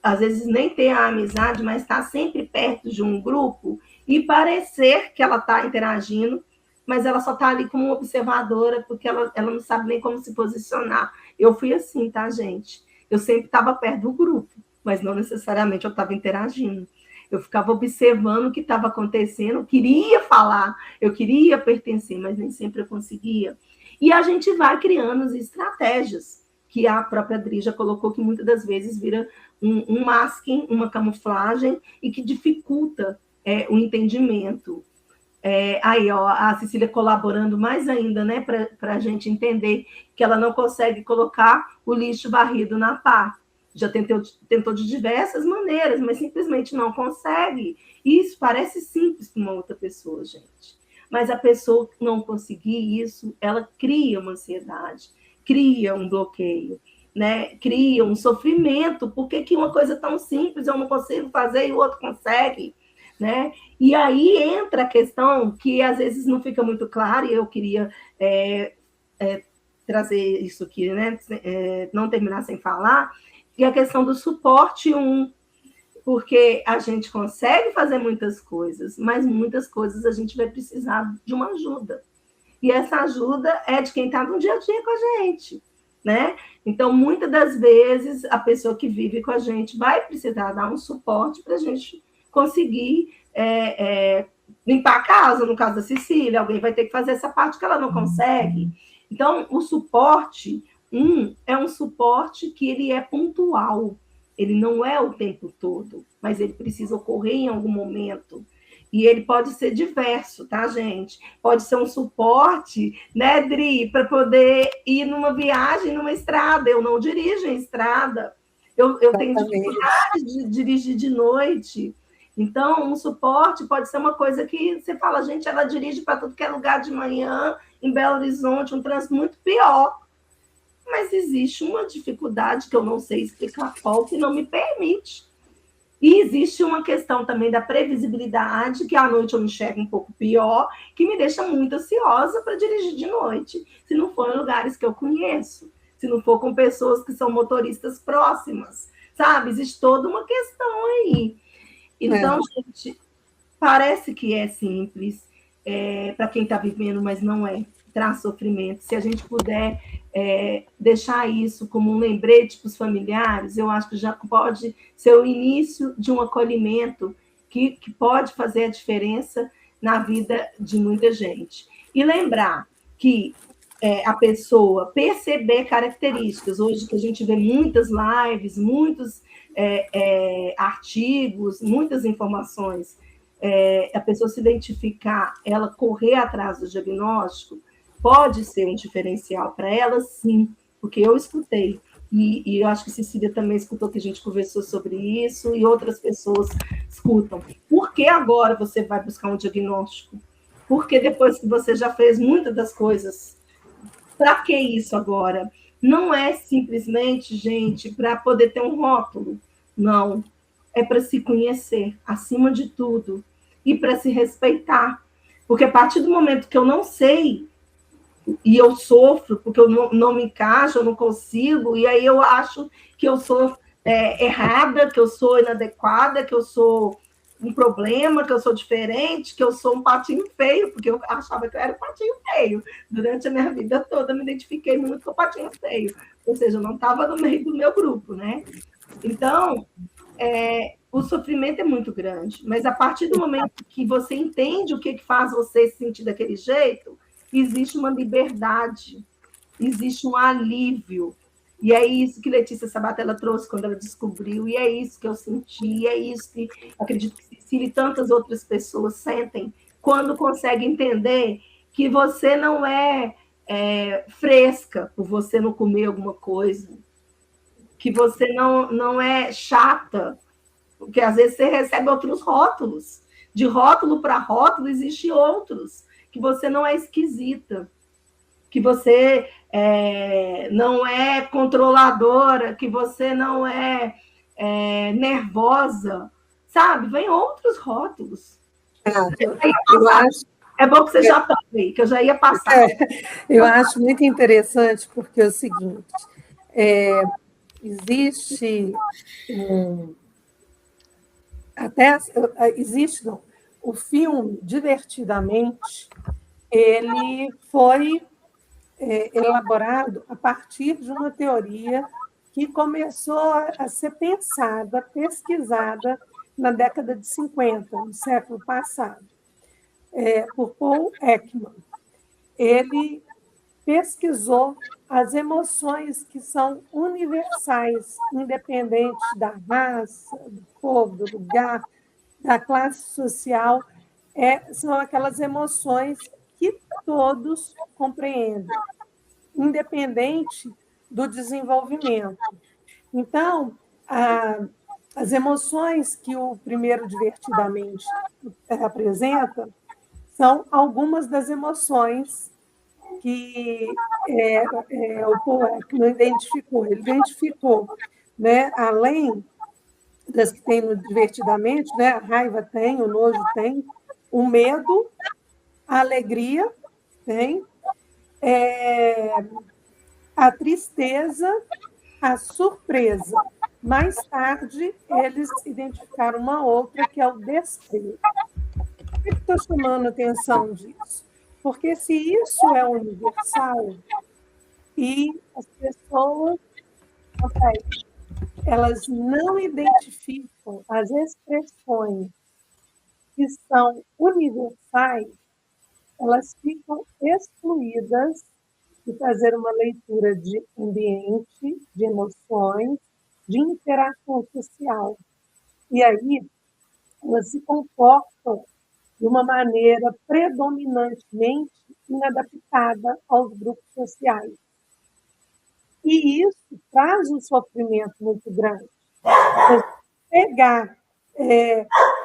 às vezes nem ter a amizade, mas estar sempre perto de um grupo e parecer que ela está interagindo, mas ela só está ali como observadora, porque ela não sabe nem como se posicionar. Eu fui assim, tá, gente? Eu sempre estava perto do grupo, mas não necessariamente eu estava interagindo. Eu ficava observando o que estava acontecendo, eu queria falar, eu queria pertencer, mas nem sempre eu conseguia. E a gente vai criando as estratégias, que a própria Adri já colocou, que muitas das vezes vira um masking, uma camuflagem, e que dificulta o entendimento. Aí, ó, a Cecília colaborando mais ainda, né, para a gente entender que ela não consegue colocar o lixo varrido na pá. Já tentou de diversas maneiras, mas simplesmente não consegue. Isso parece simples para uma outra pessoa, gente. Mas a pessoa que não conseguir isso, ela cria uma ansiedade, cria um bloqueio, né? Cria um sofrimento. Por que uma coisa tão simples eu não consigo fazer e o outro consegue? Né? E aí entra a questão que às vezes não fica muito clara, e eu queria trazer isso aqui, né? Não terminar sem falar, que é a questão do suporte porque a gente consegue fazer muitas coisas, mas muitas coisas a gente vai precisar de uma ajuda. E essa ajuda é de quem está no dia a dia com a gente, né? Então, muitas das vezes, a pessoa que vive com a gente vai precisar dar um suporte para a gente conseguir limpar a casa, no caso da Cecília, alguém vai ter que fazer essa parte que ela não consegue. Então, o suporte é um suporte que ele é pontual, ele não é o tempo todo, mas ele precisa ocorrer em algum momento. E ele pode ser diverso, tá, gente? Pode ser um suporte, né, Dri, para poder ir numa viagem, numa estrada. Eu não dirijo em estrada. Eu tenho dificuldade de dirigir de noite. Então, um suporte pode ser uma coisa que você fala, gente, ela dirige para tudo que é lugar de manhã, em Belo Horizonte, um trânsito muito pior. Mas existe uma dificuldade que eu não sei explicar qual, que não me permite. E existe uma questão também da previsibilidade, que à noite eu enxergo um pouco pior, que me deixa muito ansiosa para dirigir de noite, se não for em lugares que eu conheço, se não for com pessoas que são motoristas próximas, sabe? Existe toda uma questão aí. Então, gente, parece que é simples para quem está vivendo, mas não é. Traz sofrimento. Se a gente puder deixar isso como um lembrete para os familiares, eu acho que já pode ser o início de um acolhimento que pode fazer a diferença na vida de muita gente. E lembrar que a pessoa perceber características, hoje que a gente vê muitas lives, muitos artigos, muitas informações, a pessoa se identificar, ela correr atrás do diagnóstico, pode ser um diferencial para ela, sim, porque eu escutei e eu acho que Cecília também escutou que a gente conversou sobre isso, e outras pessoas escutam. Por que agora você vai buscar um diagnóstico? Porque depois que você já fez muitas das coisas, para que isso agora? Não é simplesmente, gente, para poder ter um rótulo. Não. É para se conhecer, acima de tudo, e para se respeitar. Porque a partir do momento que eu não sei e eu sofro porque eu não me encaixo, eu não consigo, e aí eu acho que eu sou errada, que eu sou inadequada, que eu sou um problema, que eu sou diferente, que eu sou um patinho feio, porque eu achava que eu era um patinho feio. Durante a minha vida toda, me identifiquei muito com o patinho feio. Ou seja, eu não estava no meio do meu grupo, né? Então, o sofrimento é muito grande, mas a partir do momento que você entende o que faz você se sentir daquele jeito, existe uma liberdade, existe um alívio. E é isso que Letícia Sabatella trouxe quando ela descobriu, e é isso que eu senti, e é isso que acredito que Cecília e tantas outras pessoas sentem quando conseguem entender que você não é fresca por você não comer alguma coisa, que você não é chata, porque às vezes você recebe outros rótulos. De rótulo para rótulo, existem outros, que você não é esquisita, que você não é controladora, que você não é nervosa, sabe? Vem outros rótulos. Eu acho. É bom que você já está aí, que eu já ia passar. Eu acho muito interessante, porque é o seguinte, existe não, o filme Divertidamente, ele foi elaborado a partir de uma teoria que começou a ser pensada, pesquisada na década de 50, no século passado, por Paul Ekman. Ele pesquisou as emoções que são universais, independente da raça, do povo, do lugar, da classe social, são aquelas emoções que todos compreendem, independente do desenvolvimento. Então, as emoções que o primeiro Divertidamente apresenta são algumas das emoções que o Paul Ekman identificou. Ele identificou, né, além das que tem no Divertidamente, né, a raiva tem, o nojo tem, o medo, a alegria tem, a tristeza, a surpresa. Mais tarde, eles identificaram uma outra, que é o desprezo. Por que estou chamando a atenção disso? Porque se isso é universal e as pessoas, elas não identificam as expressões que são universais, elas ficam excluídas de fazer uma leitura de ambiente, de emoções, de interação social. E aí, elas se comportam de uma maneira predominantemente inadaptada aos grupos sociais. E isso traz um sofrimento muito grande. Pegar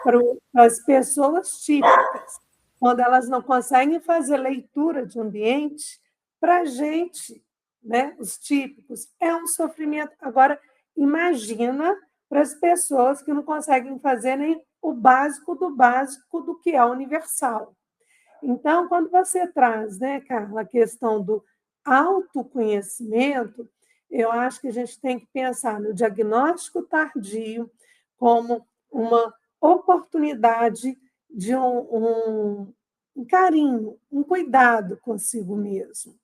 para as pessoas típicas, quando elas não conseguem fazer leitura de ambiente, para a gente, né, os típicos, é um sofrimento. Agora, imagina para as pessoas que não conseguem fazer nem o básico do que é universal. Então, quando você traz, né, Carla, a questão do autoconhecimento, eu acho que a gente tem que pensar no diagnóstico tardio como uma oportunidade de um carinho, um cuidado consigo mesmo,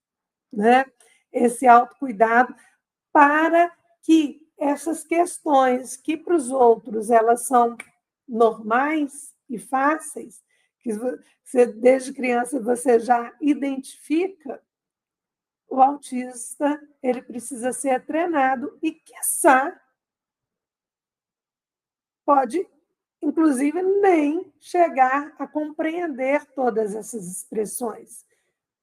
né? Esse autocuidado para que essas questões que para os outros elas são normais e fáceis, que você, desde criança você já identifica, o autista ele precisa ser treinado e, quiçá, pode, inclusive, nem chegar a compreender todas essas expressões.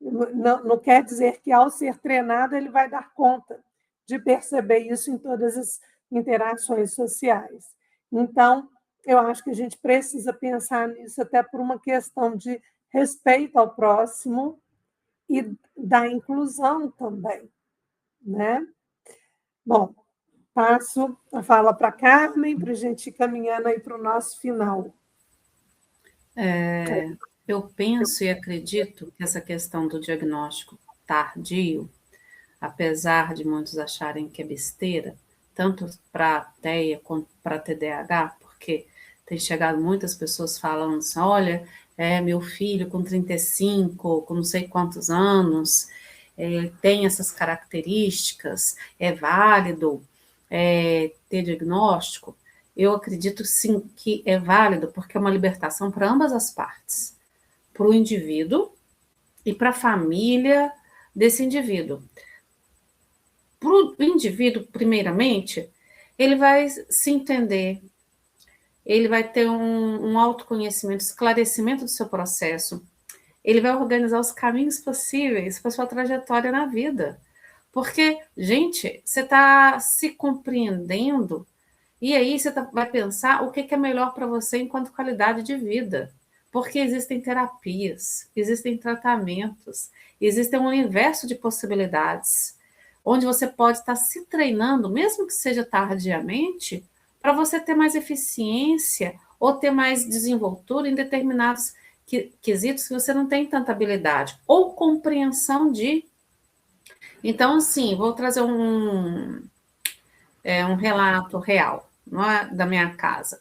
Não quer dizer que, ao ser treinado, ele vai dar conta de perceber isso em todas as interações sociais. Então, eu acho que a gente precisa pensar nisso até por uma questão de respeito ao próximo e da inclusão também, né? Bom, passo a fala para a Carmen, para a gente ir caminhando aí para o nosso final. Eu penso e acredito que essa questão do diagnóstico tardio, apesar de muitos acharem que é besteira, tanto para a TEA quanto para a TDAH, porque tem chegado muitas pessoas falando assim, olha, meu filho com 35, com não sei quantos anos, tem essas características, é válido ter diagnóstico. Eu acredito sim que é válido, porque é uma libertação para ambas as partes, para o indivíduo e para a família desse indivíduo. Para o indivíduo, primeiramente, ele vai se entender, ele vai ter um autoconhecimento, esclarecimento do seu processo, ele vai organizar os caminhos possíveis para a sua trajetória na vida. Porque, gente, você está se compreendendo e aí você vai pensar o que é melhor para você enquanto qualidade de vida. Porque existem terapias, existem tratamentos, existe um universo de possibilidades, onde você pode estar se treinando, mesmo que seja tardiamente, para você ter mais eficiência ou ter mais desenvoltura em determinados quesitos que você não tem tanta habilidade, ou compreensão de. Então, assim, vou trazer um relato real, não é, da minha casa.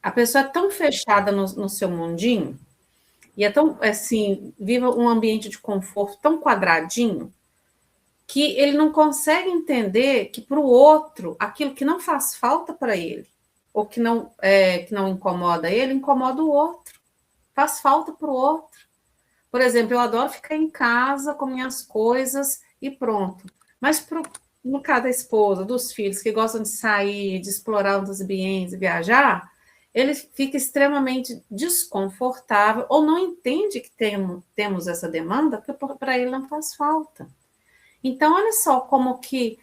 A pessoa é tão fechada no seu mundinho, e é tão, assim, vive um ambiente de conforto tão quadradinho, que ele não consegue entender que para o outro, aquilo que não faz falta para ele, ou que não incomoda ele, incomoda o outro. Faz falta para o outro. Por exemplo, eu adoro ficar em casa com minhas coisas e pronto. Mas no caso da esposa, dos filhos que gostam de sair, de explorar outros ambientes, viajar, ele fica extremamente desconfortável ou não entende que temos essa demanda, porque para ele não faz falta. Então, olha só como que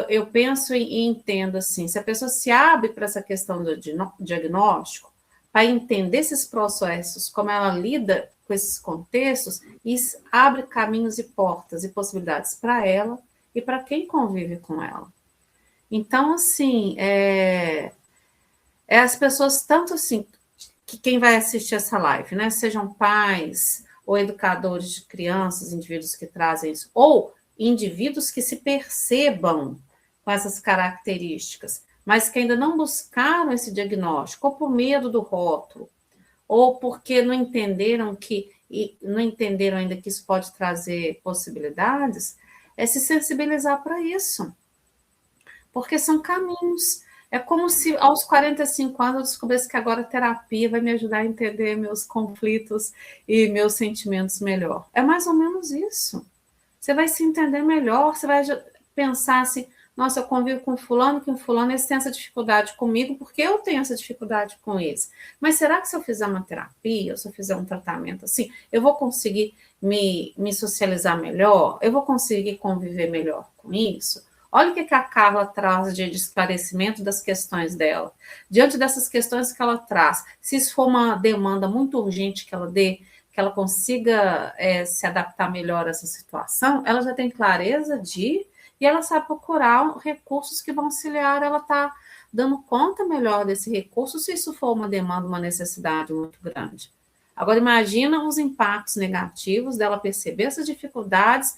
eu penso e entendo assim, se a pessoa se abre para essa questão do diagnóstico, para entender esses processos, como ela lida com esses contextos, isso abre caminhos e portas e possibilidades para ela e para quem convive com ela. Então, assim, as pessoas, tanto assim, que quem vai assistir essa live, né, sejam pais ou educadores de crianças, indivíduos que trazem isso, ou indivíduos que se percebam com essas características, mas que ainda não buscaram esse diagnóstico, ou por medo do rótulo, ou porque não entenderam ainda que isso pode trazer possibilidades, se sensibilizar para isso. Porque são caminhos. É como se aos 45 anos eu descobrisse que agora a terapia vai me ajudar a entender meus conflitos e meus sentimentos melhor. É mais ou menos isso. Você vai se entender melhor, você vai pensar assim, nossa, eu convivo com fulano, eles têm essa dificuldade comigo, porque eu tenho essa dificuldade com eles. Mas será que se eu fizer uma terapia, ou se eu fizer um tratamento assim, eu vou conseguir me socializar melhor? Eu vou conseguir conviver melhor com isso? Olha o que a Carla traz de esclarecimento das questões dela. Diante dessas questões que ela traz, se isso for uma demanda muito urgente que ela dê, que ela consiga se adaptar melhor a essa situação, ela já tem clareza e ela sabe procurar recursos que vão auxiliar ela estar dando conta melhor desse recurso, se isso for uma demanda, uma necessidade muito grande. Agora, imagina os impactos negativos dela perceber essas dificuldades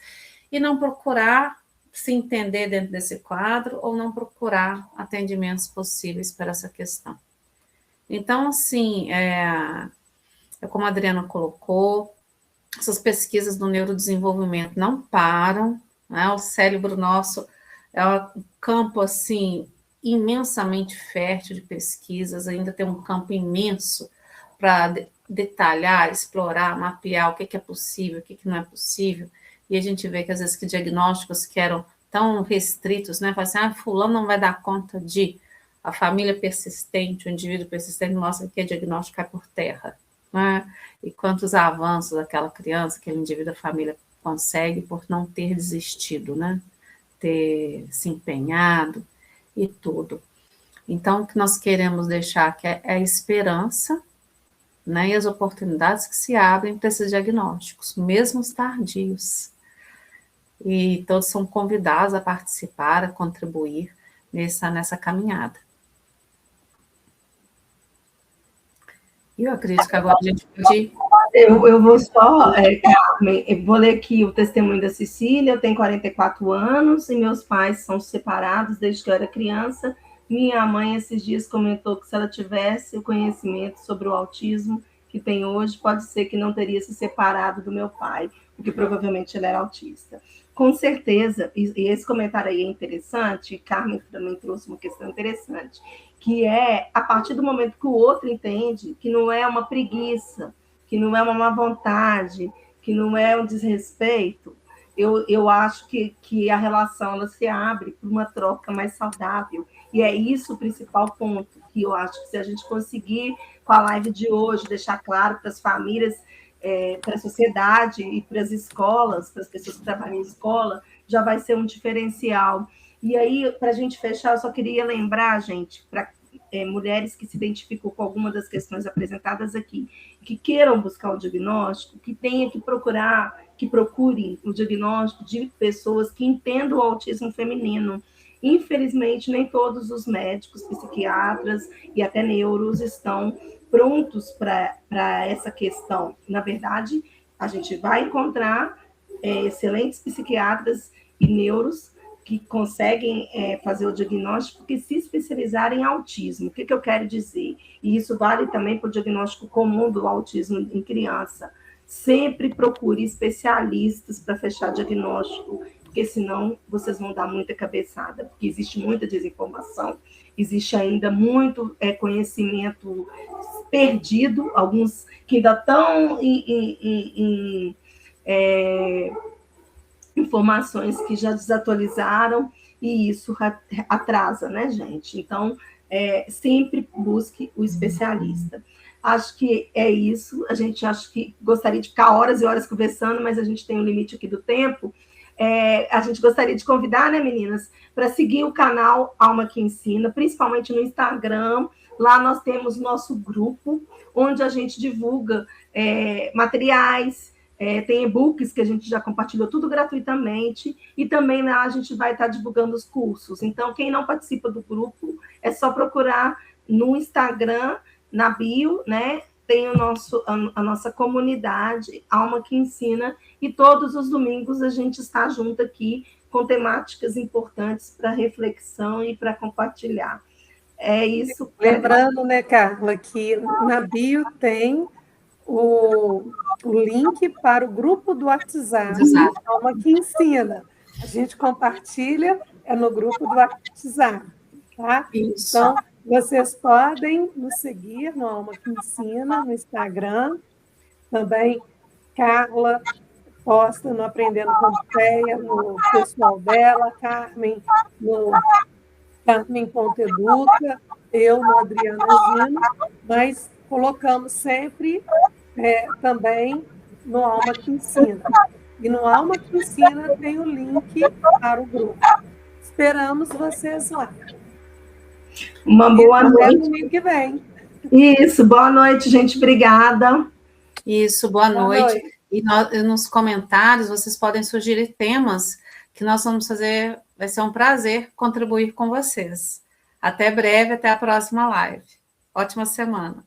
e não procurar se entender dentro desse quadro ou não procurar atendimentos possíveis para essa questão. Então, assim, como a Adriana colocou, essas pesquisas do neurodesenvolvimento não param, né? O cérebro nosso é um campo, assim, imensamente fértil de pesquisas, ainda tem um campo imenso para detalhar, explorar, mapear o que é possível, o que não é possível, e a gente vê que, às vezes, que diagnósticos que eram tão restritos, né? Fala assim, fulano não vai dar conta de... A família persistente, o indivíduo persistente mostra que o diagnóstico cai por terra, né? E quantos avanços aquela criança, aquele indivíduo, a família consegue por não ter desistido, né? Ter se empenhado e tudo. Então, o que nós queremos deixar aqui é a esperança, né, e as oportunidades que se abrem para esses diagnósticos, mesmo os tardios. E todos são convidados a participar, a contribuir nessa caminhada. E eu acredito que agora a gente pode... Eu vou só, Carmen, eu vou ler aqui o testemunho da Cecília. Eu tenho 44 anos e meus pais são separados desde que eu era criança. Minha mãe, esses dias, comentou que se ela tivesse o conhecimento sobre o autismo que tem hoje, pode ser que não teria se separado do meu pai, porque provavelmente ele era autista. Com certeza, e esse comentário aí é interessante, Carmen também trouxe uma questão interessante, que é a partir do momento que o outro entende que não é uma preguiça, que não é uma má vontade, que não é um desrespeito, eu acho que a relação ela se abre para uma troca mais saudável. E é isso o principal ponto, que eu acho que se a gente conseguir, com a live de hoje, deixar claro para as famílias, para a sociedade e para as escolas, para as pessoas que trabalham em escola, já vai ser um diferencial. E aí, para a gente fechar, eu só queria lembrar, gente, para mulheres que se identificam com alguma das questões apresentadas aqui, que queiram buscar o diagnóstico, que tenha que procurar, que procurem o diagnóstico de pessoas que entendam o autismo feminino. Infelizmente, nem todos os médicos, psiquiatras e até neuros estão prontos para essa questão. Na verdade, a gente vai encontrar excelentes psiquiatras e neuros que conseguem fazer o diagnóstico, que se especializarem em autismo. O que eu quero dizer? E isso vale também para o diagnóstico comum do autismo em criança. Sempre procure especialistas para fechar diagnóstico, porque senão vocês vão dar muita cabeçada, porque existe muita desinformação, existe ainda muito conhecimento perdido, alguns que ainda estão em informações que já desatualizaram, e isso atrasa, né, gente? Então, sempre busque o especialista. Acho que é isso. A gente acho que gostaria de ficar horas e horas conversando, mas a gente tem um limite aqui do tempo. A gente gostaria de convidar, né, meninas, para seguir o canal Alma que Ensina, principalmente no Instagram. Lá nós temos nosso grupo, onde a gente divulga materiais, tem e-books que a gente já compartilhou tudo gratuitamente, e também lá a gente vai estar divulgando os cursos. Então, quem não participa do grupo, é só procurar no Instagram, na bio, né? Tem a nossa comunidade, Alma que Ensina, e todos os domingos a gente está junto aqui com temáticas importantes para reflexão e para compartilhar. É isso. Lembrando, né, Carla, que na bio tem o link para o grupo do WhatsApp, Alma que Ensina. A gente compartilha, no grupo do WhatsApp, tá? Isso. Então, vocês podem nos seguir no Alma que Ensina, no Instagram. Também, Carla posta no Aprendendo com Péia, no pessoal dela, Carmen no Carmen.educa, eu no Adriana Gino, mas colocamos sempre também no Alma que Ensina. E no Alma que Ensina tem o link para o grupo. Esperamos vocês lá. Uma boa noite. Até domingo que vem. Isso, boa noite, gente. Obrigada. Isso, boa noite. E nos comentários vocês podem sugerir temas que nós vamos fazer. Vai ser um prazer contribuir com vocês. Até breve, até a próxima live. Ótima semana.